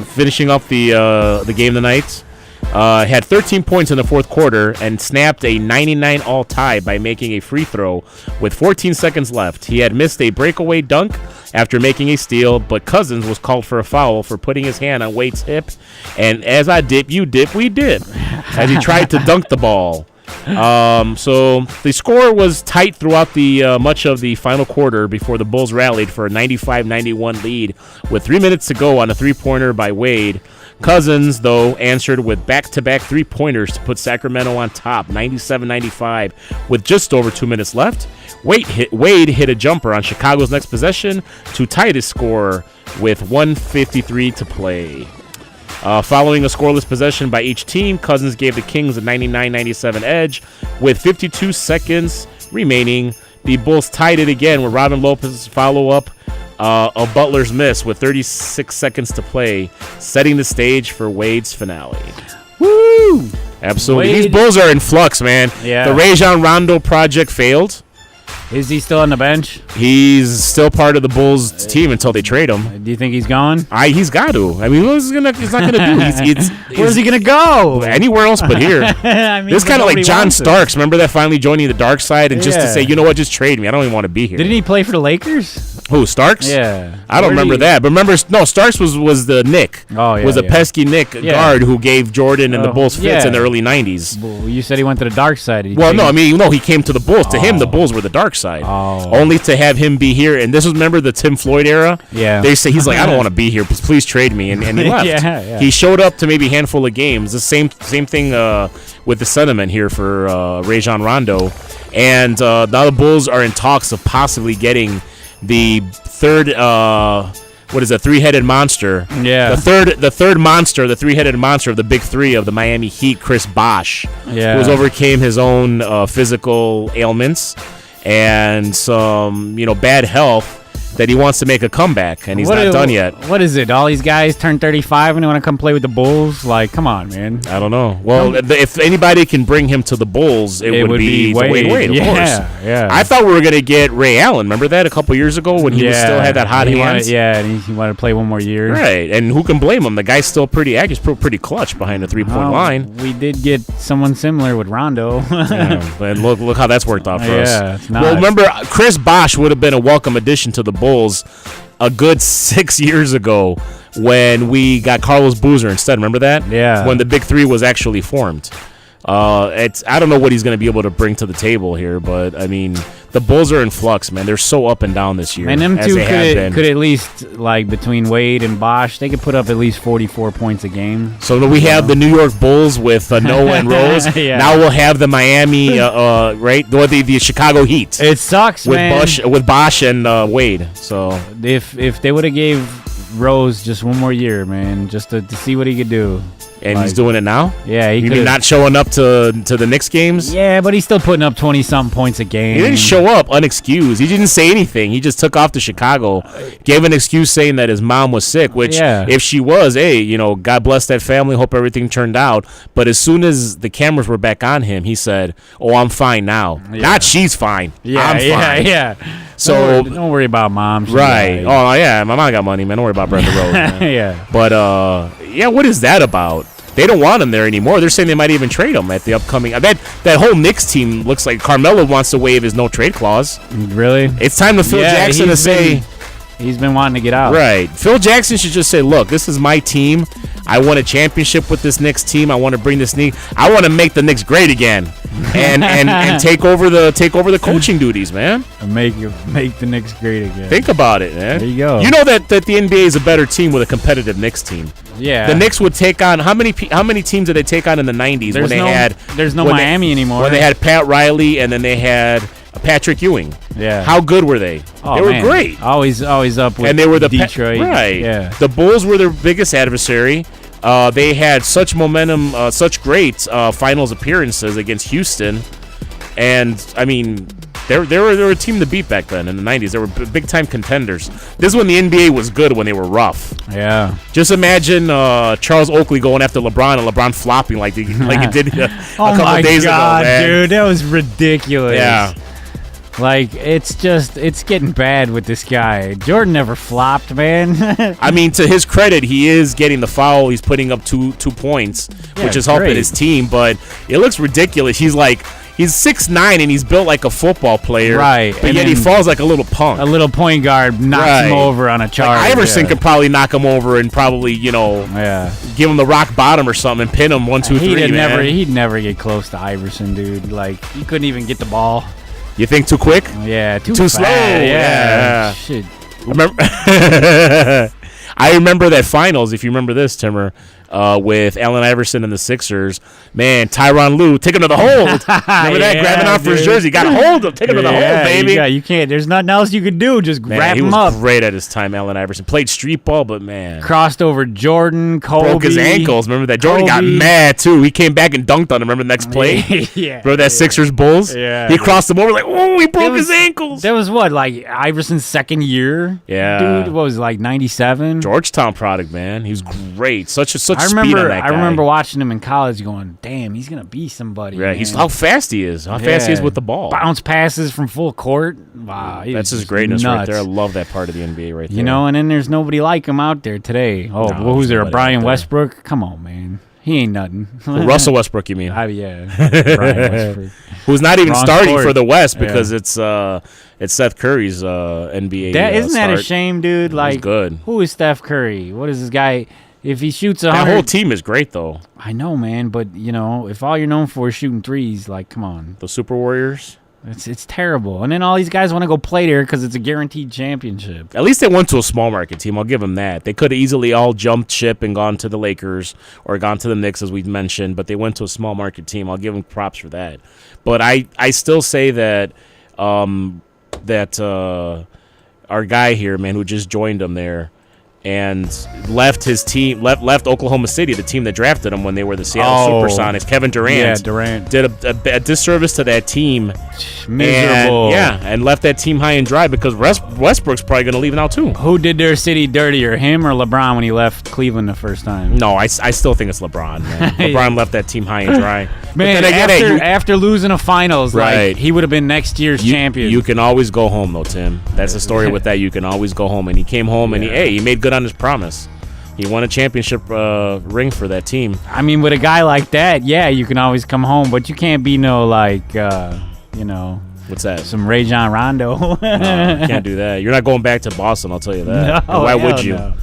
finishing up the game tonight, had 13 points in the fourth quarter and snapped a 99 all tie by making a free throw with 14 seconds left. He had missed a breakaway dunk after making a steal, but Cousins was called for a foul for putting his hand on Wade's hip. And as I dip, you dip, we dip, as he tried to dunk the ball. So the score was tight throughout the much of the final quarter before the Bulls rallied for a 95-91 lead with 3 minutes to go on a three-pointer by Wade. Cousins, though, answered with back-to-back three-pointers to put Sacramento on top, 97-95, with just over 2 minutes left. Wade hit a jumper on Chicago's next possession to tie the score with 1:53 to play. Following a scoreless possession by each team, Cousins gave the Kings a 99-97 edge. With 52 seconds remaining, the Bulls tied it again with Robin Lopez's follow-up of Butler's miss with 36 seconds to play, setting the stage for Wade's finale. Woo! Absolutely. These Bulls are in flux, man. Yeah. The Rajon Rondo project failed. Is he still on the bench? He's still part of the Bulls team until they trade him. Do you think he's gone? He's got to. I mean, he's not going to do? Where's he going to go? Anywhere else but here. I mean, this kind of like John Starks. Remember that finally joining the dark side and just to say, you know what, just trade me. I don't even want to be here. Didn't he play for the Lakers? Who, Starks? Yeah. I don't remember that. But remember, no, Starks was the Nick. Oh, yeah. Was a pesky Nick guard who gave Jordan and the Bulls fits in the early 90s. Well, you said he went to the dark side. He came to the Bulls. To him, the Bulls were the dark side. Only to have him be here. And this was, remember, the Tim Floyd era? Yeah. They say, he's like, I don't want to be here. Please trade me. And he left. Yeah. He showed up to maybe a handful of games. The same thing with the sentiment here for Rajon Rondo. And now the Bulls are in talks of possibly getting the third three-headed monster. Yeah. The third monster, the three-headed monster of the big three of the Miami Heat, Chris Bosh. Yeah. Who overcame his own physical ailments and some, bad health, that he wants to make a comeback, and he's not done yet. What is it? All these guys turn 35 and they want to come play with the Bulls? Like, come on, man. I don't know. Well, if anybody can bring him to the Bulls, it would be Wade, of course. Yeah. I thought we were going to get Ray Allen. Remember that a couple years ago when he still had that hot hand? And he wanted to play one more year. Right, and who can blame him? The guy's still pretty active. He's pretty clutch behind the three-point line. We did get someone similar with Rondo. And look how that's worked out for us. Yeah, it's nice. Well, remember, Chris Bosh would have been a welcome addition to the Bulls a good 6 years ago when we got Carlos Boozer instead. Remember that? Yeah. When the Big Three was actually formed. I don't know what he's going to be able to bring to the table here, but I mean, the Bulls are in flux, man. They're so up and down this year. And them two could at least, like, between Wade and Bosh, they could put up at least 44 points a game. So we have the New York Bulls with Noah and Rose. Yeah. Now we'll have the Miami, right? The Chicago Heat. It sucks, with man. With Bosh and Wade. So if they would have gave Rose just one more year, man, just to see what he could do. And he's doing it now? Yeah. You mean not showing up to the Knicks games? Yeah, but he's still putting up 20-something points a game. He didn't show up unexcused. He didn't say anything. He just took off to Chicago, gave an excuse saying that his mom was sick, which if she was, God bless that family. Hope everything turned out. But as soon as the cameras were back on him, he said, "Oh, I'm fine now." Yeah. Not she's fine. Yeah, I'm fine. Yeah. So don't worry about mom. Right. Oh, yeah. My mom got money, man. Don't worry about Brenda Rose, man. Yeah. But, what is that about? They don't want him there anymore. They're saying they might even trade him at the upcoming. That whole Knicks team looks like Carmelo wants to waive his no trade clause. Really? It's time to Phil Jackson to say he's been wanting to get out. Right. Phil Jackson should just say, "Look, this is my team. I won a championship with this Knicks team. I want to bring this Knicks. I want to make the Knicks great again, and take over the coaching duties, man. And make the Knicks great again. Think about it, man. There you go. You know that the NBA is a better team with a competitive Knicks team. Yeah. The Knicks would take on how many teams did they take on in the 90s there's no Miami anymore. When they had Pat Riley and then they had Patrick Ewing. Yeah. How good were they? Oh, they were man. great. Always up with And they were the Detroit. right. Yeah. The Bulls were their biggest adversary. They had such momentum, such great finals appearances against Houston. And, I mean, they were a team to beat back then in the 90s. They were big-time contenders. This is when the NBA was good, when they were rough. Yeah. Just imagine Charles Oakley going after LeBron and LeBron flopping like he did a couple of days ago, man. Dude, that was ridiculous. Yeah. Like, it's getting bad with this guy. Jordan never flopped, man. I mean, to his credit, he is getting the foul. He's putting up two points, which is helping his team. But it looks ridiculous. He's 6'9" and he's built like a football player. Right. But yet he falls like a little punk. A little point guard knocks him over on a charge. Like Iverson could probably knock him over and probably, give him the rock bottom or something and pin him 1, 2, 3, man. He'd never get close to Iverson, dude. Like, he couldn't even get the ball. You think too quick? Yeah, too slow. Yeah. Shit. Remember, I remember that finals, if you remember this, Timmer, with Allen Iverson and the Sixers. Man, Tyronn Lue, take him to the hole. Remember that? Grabbing off for his jersey. Got to hold him. Take him to the hole, baby. You can't. There's nothing else you could do. Just grab him He up. was great at his time, Allen Iverson. Played street ball, but, man. Crossed over Jordan, Kobe. Broke his ankles. Remember that? Jordan got mad, too. He came back and dunked on him. Remember the next play? Yeah. Remember that Sixers Bulls? Yeah. He crossed him over like, oh, he broke his ankles. That was what, like Iverson's second year? Yeah. Dude, what was it, like 97? Georgetown product, man. He was great. Such speed on that guy. I remember watching him in college going, damn, he's going to be somebody. Yeah, he's how fast he is. How fast he is with the ball. Bounce passes from full court. Wow. That's his greatness right there. I love that part of the NBA right there. And then there's nobody like him out there today. Oh, well, who's there? Brian Westbrook? Come on, man. He ain't nothing. Russell Westbrook, you mean? Yeah. Brian Westbrook. Who's not even starting for the West because it's Seth Curry's NBA. Isn't that a shame, dude? Like, good. Who is Steph Curry? What is this guy? If he shoots 100, that whole team is great, though. I know, man, but if all you're known for is shooting threes, like, come on, the Super Warriors. It's terrible. And then all these guys want to go play there because it's a guaranteed championship. At least they went to a small market team. I'll give them that. They could have easily all jumped ship and gone to the Lakers or gone to the Knicks, as we've mentioned, but they went to a small market team. I'll give them props for that. But I still say that our guy here, man, who just joined them there, and left his team, left Oklahoma City, the team that drafted him when they were the Seattle Supersonics. Kevin Durant, yeah, Durant did a disservice to that team. Miserable. And left that team high and dry because Westbrook's probably going to leave now too. Who did their city dirtier, him or LeBron when he left Cleveland the first time? No, I still think it's LeBron, man. LeBron left that team high and dry. Man, after losing a finals, like, he would have been next year's champion. You can always go home, though, Tim. That's the story with that. You can always go home. And he came home and he made good on his promise. He won a championship ring for that team. I mean, with a guy like that, yeah, you can always come home, but you can't be what's that? Some Rajon Rondo. No, you can't do that. You're not going back to Boston, I'll tell you that. No, why would you? No.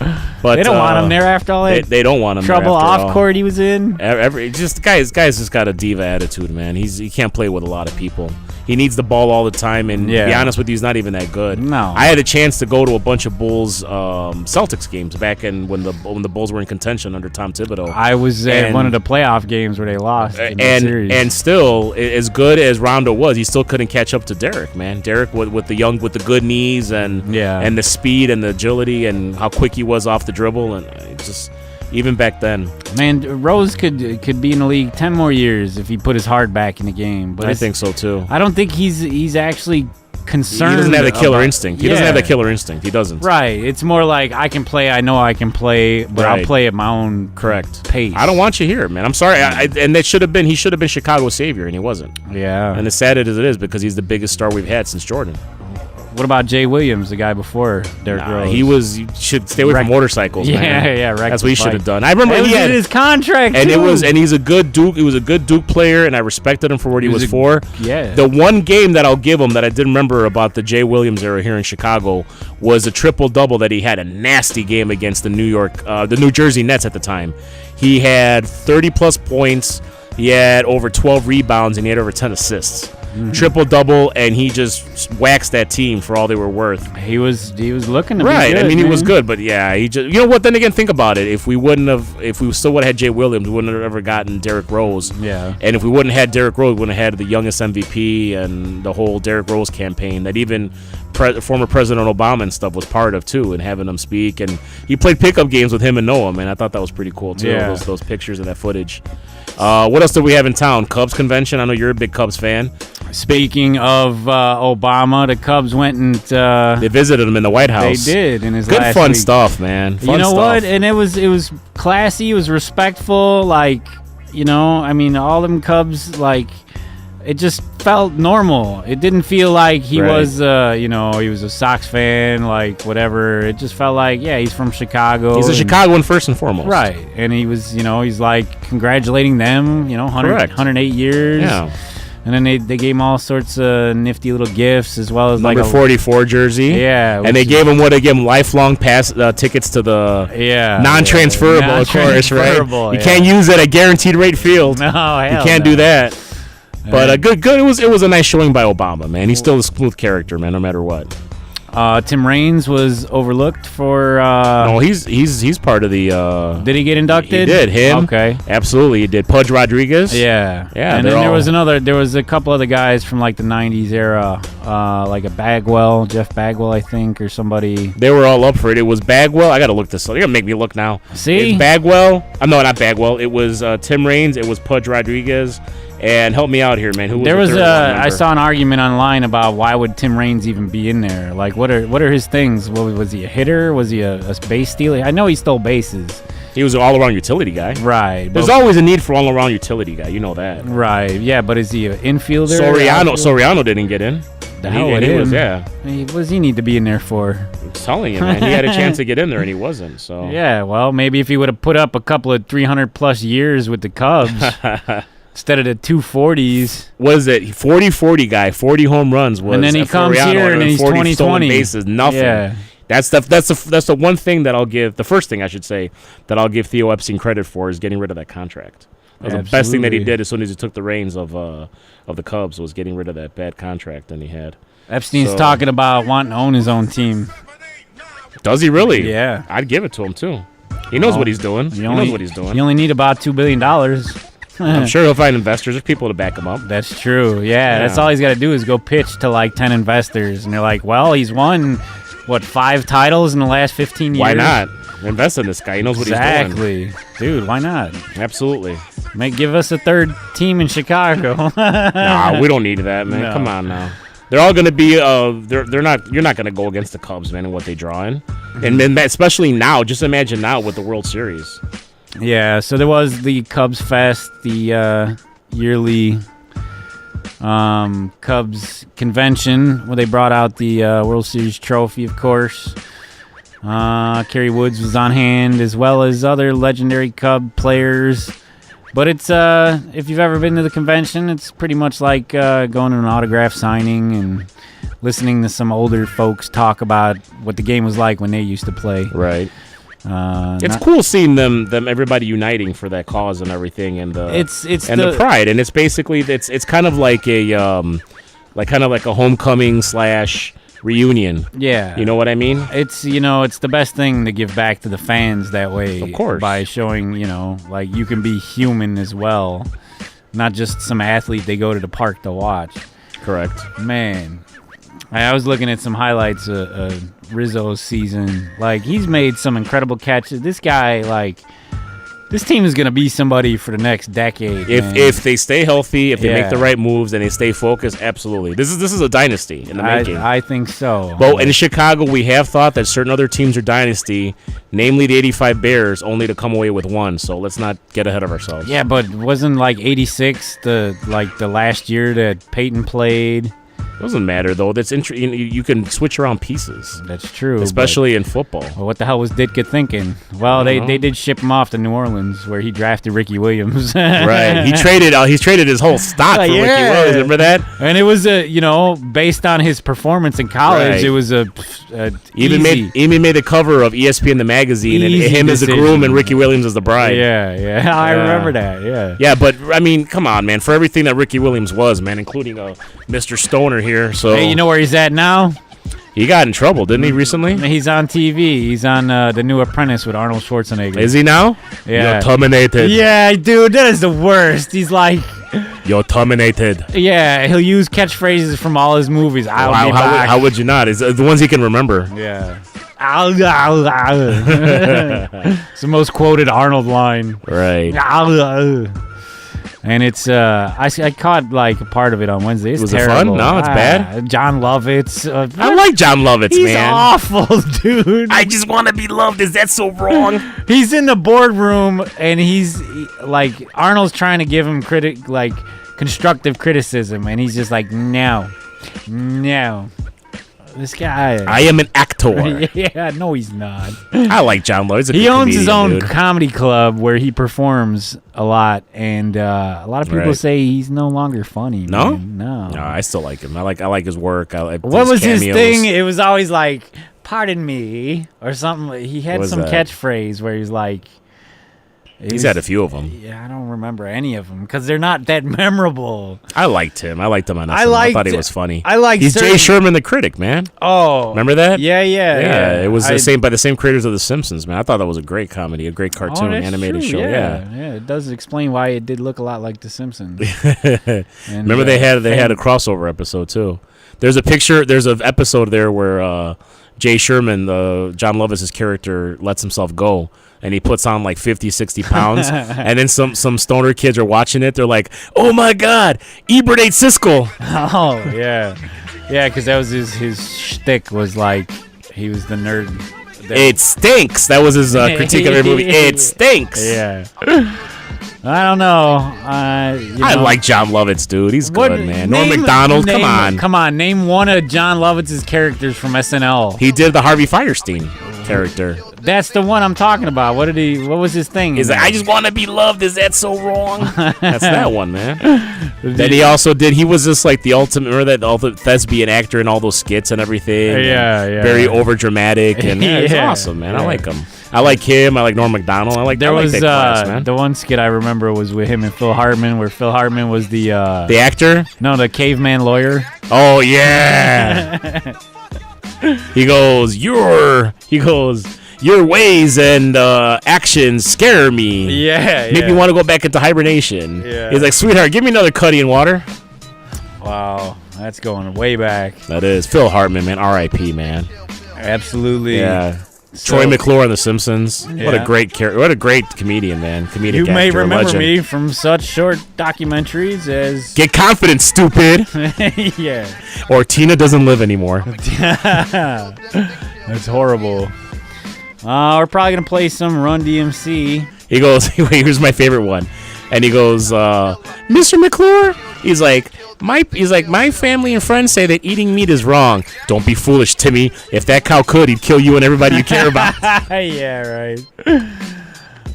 But they don't want him there after all that. They don't want him trouble there off court he was in. The guy's just got a diva attitude, man. He can't play with a lot of people. He needs the ball all the time, and to be honest with you, he's not even that good. No. I had a chance to go to a bunch of Bulls Celtics games back when the Bulls were in contention under Tom Thibodeau. I was at one of the playoff games where they lost in the series. And still, as good as Rondo was, he still couldn't catch up to Derek, man. Derek with the good knees and the speed and the agility and how quick he was off the dribble, and just even back then. Man, Rose could be in the league 10 more years if he put his heart back in the game. But I think so too. I don't think he's actually concerned. He doesn't have the killer instinct. He doesn't have the killer instinct. He doesn't. Right. It's more like I can play. I know I can play, but I'll play at my own pace. I don't want you here, man. I'm sorry. And that should have been. He should have been Chicago's savior, and he wasn't. Yeah. And as sad as it is, because he's the biggest star we've had since Jordan. What about Jay Williams, the guy before Derrick Rose? You should stay away from motorcycles, man. Yeah, that's what he should have done. I remember he had his contract, and too. and he's a good Duke. He was a good Duke player, and I respected him for what he was for. Yeah. The one game that I'll give him that I did remember about the Jay Williams era here in Chicago was a triple-double that he had a nasty game against the New Jersey Nets at the time. He had 30-plus points. He had over 12 rebounds, and he had over 10 assists. triple-double, and he just waxed that team for all they were worth. He was looking to be right. good, I mean, man. he was good, but yeah, he just. You know what? Then again, think about it. If we still would have had Jay Williams, we wouldn't have ever gotten Derrick Rose. Yeah. And if we wouldn't have had Derrick Rose, we wouldn't have had the youngest MVP and the whole Derrick Rose campaign that even former President Obama and stuff was part of too, and having him speak. And he played pickup games with him and Noah, man. I thought that was pretty cool too. Yeah. Those pictures and that footage. What else do we have in town? Cubs convention. I know you're a big Cubs fan. Speaking of Obama, the Cubs went and they visited him in the White House. They did in his good last fun week. stuff, man. Fun you know stuff. what? And it was classy. It was respectful. Like, you know, I mean, all them Cubs, like, it just felt normal. It didn't feel like he was, he was a Sox fan, like whatever. It just felt like, yeah, he's from Chicago. He's a Chicagoan first and foremost. Right. And he was, he's like congratulating them, 108 years. Yeah. And then they gave him all sorts of nifty little gifts, as well as Number 44 jersey. Yeah. And they gave him lifelong pass tickets to the non-transferable, of course, right? You can't use it at guaranteed rate field. No, hell you can't do that. But good. It was a nice showing by Obama, man. He's still a smooth character, man, no matter what. Tim Raines was overlooked for. No, he's part of the. Did he get inducted? He did. Him. Okay. Absolutely, he did. Pudge Rodriguez. Yeah. And then there was a couple other guys from like the '90s era, like a Jeff Bagwell, I think, or somebody. They were all up for it. It was Bagwell. I gotta look this up. You're gonna make me look now. See, it's Bagwell. No, not Bagwell. It was Tim Raines. It was Pudge Rodriguez. And help me out here, man. Who was I saw an argument online about why would Tim Raines even be in there? Like, what are his things? Was he a hitter? Was he a base stealer? I know he stole bases. He was an all-around utility guy. Right. There's always a need for all-around utility guy. You know that. Right. Yeah, but is he an infielder? Soriano didn't get in. The hell with him. What does he need to be in there for? I'm telling you, man. He had a chance to get in there, and he wasn't. So. Yeah, well, maybe if he would have put up a couple of 300-plus years with the Cubs... Instead of the 240s. What is it? 40-40 guy, 40 home runs. And then he comes here and he's 20-20. Bases, nothing. Yeah. That's the one thing that I'll give, the first thing I should say, that I'll give Theo Epstein credit for is getting rid of that contract. That was the best thing that he did as soon as he took the reins of the Cubs, was getting rid of that bad contract that he had. Epstein's talking about wanting to own his own team. Does he really? Yeah. I'd give it to him, too. He knows what he's doing. He knows what he's doing. You only need about $2 billion. I'm sure he'll find investors. There's people to back him up. That's true. Yeah, that's all he's got to do is go pitch to like 10 investors. And they're like, well, he's won, 5 titles in the last 15 years? Why not? Invest in this guy. He knows what he's doing. Exactly. Dude, why not? Absolutely. Give us a third team in Chicago. Nah, we don't need that, man. No. Come on now. They're all going to be, you're not going to go against the Cubs, man, and what they draw in. And then especially now, just imagine now with the World Series. Yeah, so there was the Cubs Fest, the yearly Cubs convention, where they brought out the World Series trophy, of course. Kerry Woods was on hand, as well as other legendary Cub players. But it's if you've ever been to the convention, it's pretty much like going to an autograph signing and listening to some older folks talk about what the game was like when they used to play. Right. It's cool seeing them everybody uniting for that cause and everything, and the pride, and it's basically it's kind of like a homecoming / reunion. Yeah, you know what I mean. It's it's the best thing to give back to the fans that way, of course, by showing like you can be human as well, not just some athlete they go to the park to watch. Correct, man. I was looking at some highlights of Rizzo's season. Like, he's made some incredible catches. This guy, like, this team is going to be somebody for the next decade. If they stay healthy, if they make the right moves, and they stay focused, absolutely. This is a dynasty in the making. I think so. But in Chicago, we have thought that certain other teams are dynasty, namely the 85 Bears, only to come away with one. So let's not get ahead of ourselves. Yeah, but wasn't like 86 the last year that Peyton played? Doesn't matter though. That's you can switch around pieces. That's true, especially in football. Well, what the hell was Ditka thinking? Well, they did ship him off to New Orleans, where he drafted Ricky Williams. Right. He's traded his whole stock for Ricky Williams. Remember that? And it was based on his performance in college. Right. It was even made the cover of ESPN the magazine, and him as the groom and Ricky Williams as the bride. Yeah. I remember that. Yeah. Yeah, but I mean, come on, man. For everything that Ricky Williams was, man, including Mr. Stoner here. So hey, you know where he's at now? He got in trouble, didn't he, recently? He's on TV. He's on The New Apprentice with Arnold Schwarzenegger. Is he now? Yeah. You're terminated. Yeah, dude, that is the worst. He's like... You're terminated. Yeah, he'll use catchphrases from all his movies. How would you not? It's the ones he can remember. Yeah. It's the most quoted Arnold line. Right. And it's I caught like a part of it on Wednesday. It's was terrible. It fun? No, it's bad. John Lovitz. I like John Lovitz, he's man. He's awful, dude. I just want to be loved. Is that so wrong? He's in the boardroom and he's like Arnold's trying to give him constructive criticism, and he's just like, no. This guy. I am an actor. Yeah, no, he's not. I like John Lovitz. He owns his own comedy club where he performs a lot, and a lot of people say he's no longer funny. No? Man. No, I still like him. I like his work. I like what was cameos. his thing? It was always like, "Pardon me" or something. He had some catchphrase where he's like. He's had a few of them. Yeah, I don't remember any of them because they're not that memorable. I liked him. I liked him on SNL. I thought he was funny. He's Jay Sherman the critic, man. Oh, remember that? Yeah. It was by the same creators of The Simpsons, man. I thought that was a great comedy, a great cartoon, animated show. Yeah, it does explain why it did look a lot like The Simpsons. Remember they had a crossover episode too. There's an episode there where Jay Sherman, John Lovitz's character, lets himself go. And he puts on like 50, 60 pounds. And then some stoner kids are watching it. They're like, oh, my God, Ebert ate Siskel. Oh, yeah. Yeah, because that was his shtick was like he was the nerd. It stinks. That was his critique of every movie. It stinks. Yeah. I don't know. I like John Lovitz, dude. He's good, man. Norm Macdonald, come on. Name one of John Lovitz's characters from SNL. He did the Harvey Firestein character. That's the one I'm talking about. What was his thing? He's like, I just want to be loved. Is that so wrong? That's that one, man. Then he also did. He was just like the ultimate thespian actor in all those skits and everything. Yeah. Very over dramatic, and it's awesome, man. I like him. I like him. I like Norm Macdonald. I like that class, man. The one skit I remember was with him and Phil Hartman, where Phil Hartman was the actor. No, the caveman lawyer. Oh yeah. He goes, your ways and actions scare me. Yeah. Make me want to go back into hibernation. Yeah. He's like, sweetheart, give me another Cuddy and water. Wow, that's going way back. That is Phil Hartman, man. R.I.P. man. Absolutely. Yeah. Troy McClure on The Simpsons. Yeah. What a great character. What a great comedian, man. Comedic you actor, may remember legend. me from such short documentaries as Get Confident, stupid. Yeah. Or Tina Doesn't Live Anymore. That's horrible. We're probably going to play some Run DMC. He goes, here's my favorite one. And he goes, Mr. McClure? He's like, my family and friends say that eating meat is wrong. Don't be foolish, Timmy. If that cow could, he'd kill you and everybody you care about. Yeah, right.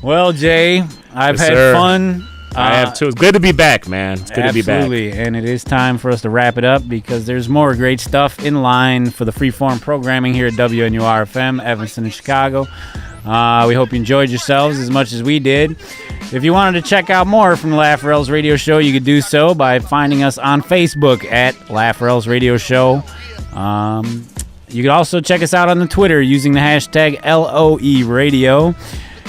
Well, Jay, I've had fun. I have too. It's good to be back, man. It's good to be back. Absolutely, and it is time for us to wrap it up because there's more great stuff in line for the freeform programming here at WNUR-FM, Evanston, and Chicago. We hope you enjoyed yourselves as much as we did. If you wanted to check out more from the LOERadio Show, you could do so by finding us on Facebook at LOERadio Show. You could also check us out on the Twitter using the hashtag LOERadio.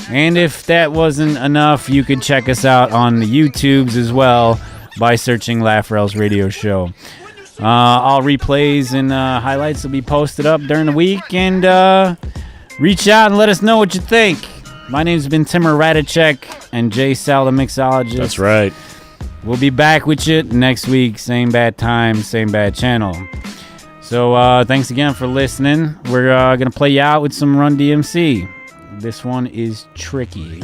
And if that wasn't enough, you could check us out on the YouTubes as well by searching LOERadio Show. All replays and highlights will be posted up during the week, and reach out and let us know what you think. My name's been Timur Radicek and Jay Sal, the mixologist. That's right. We'll be back with you next week. Same bad time, same bad channel. So thanks again for listening. We're going to play you out with some Run DMC. This one is Tricky.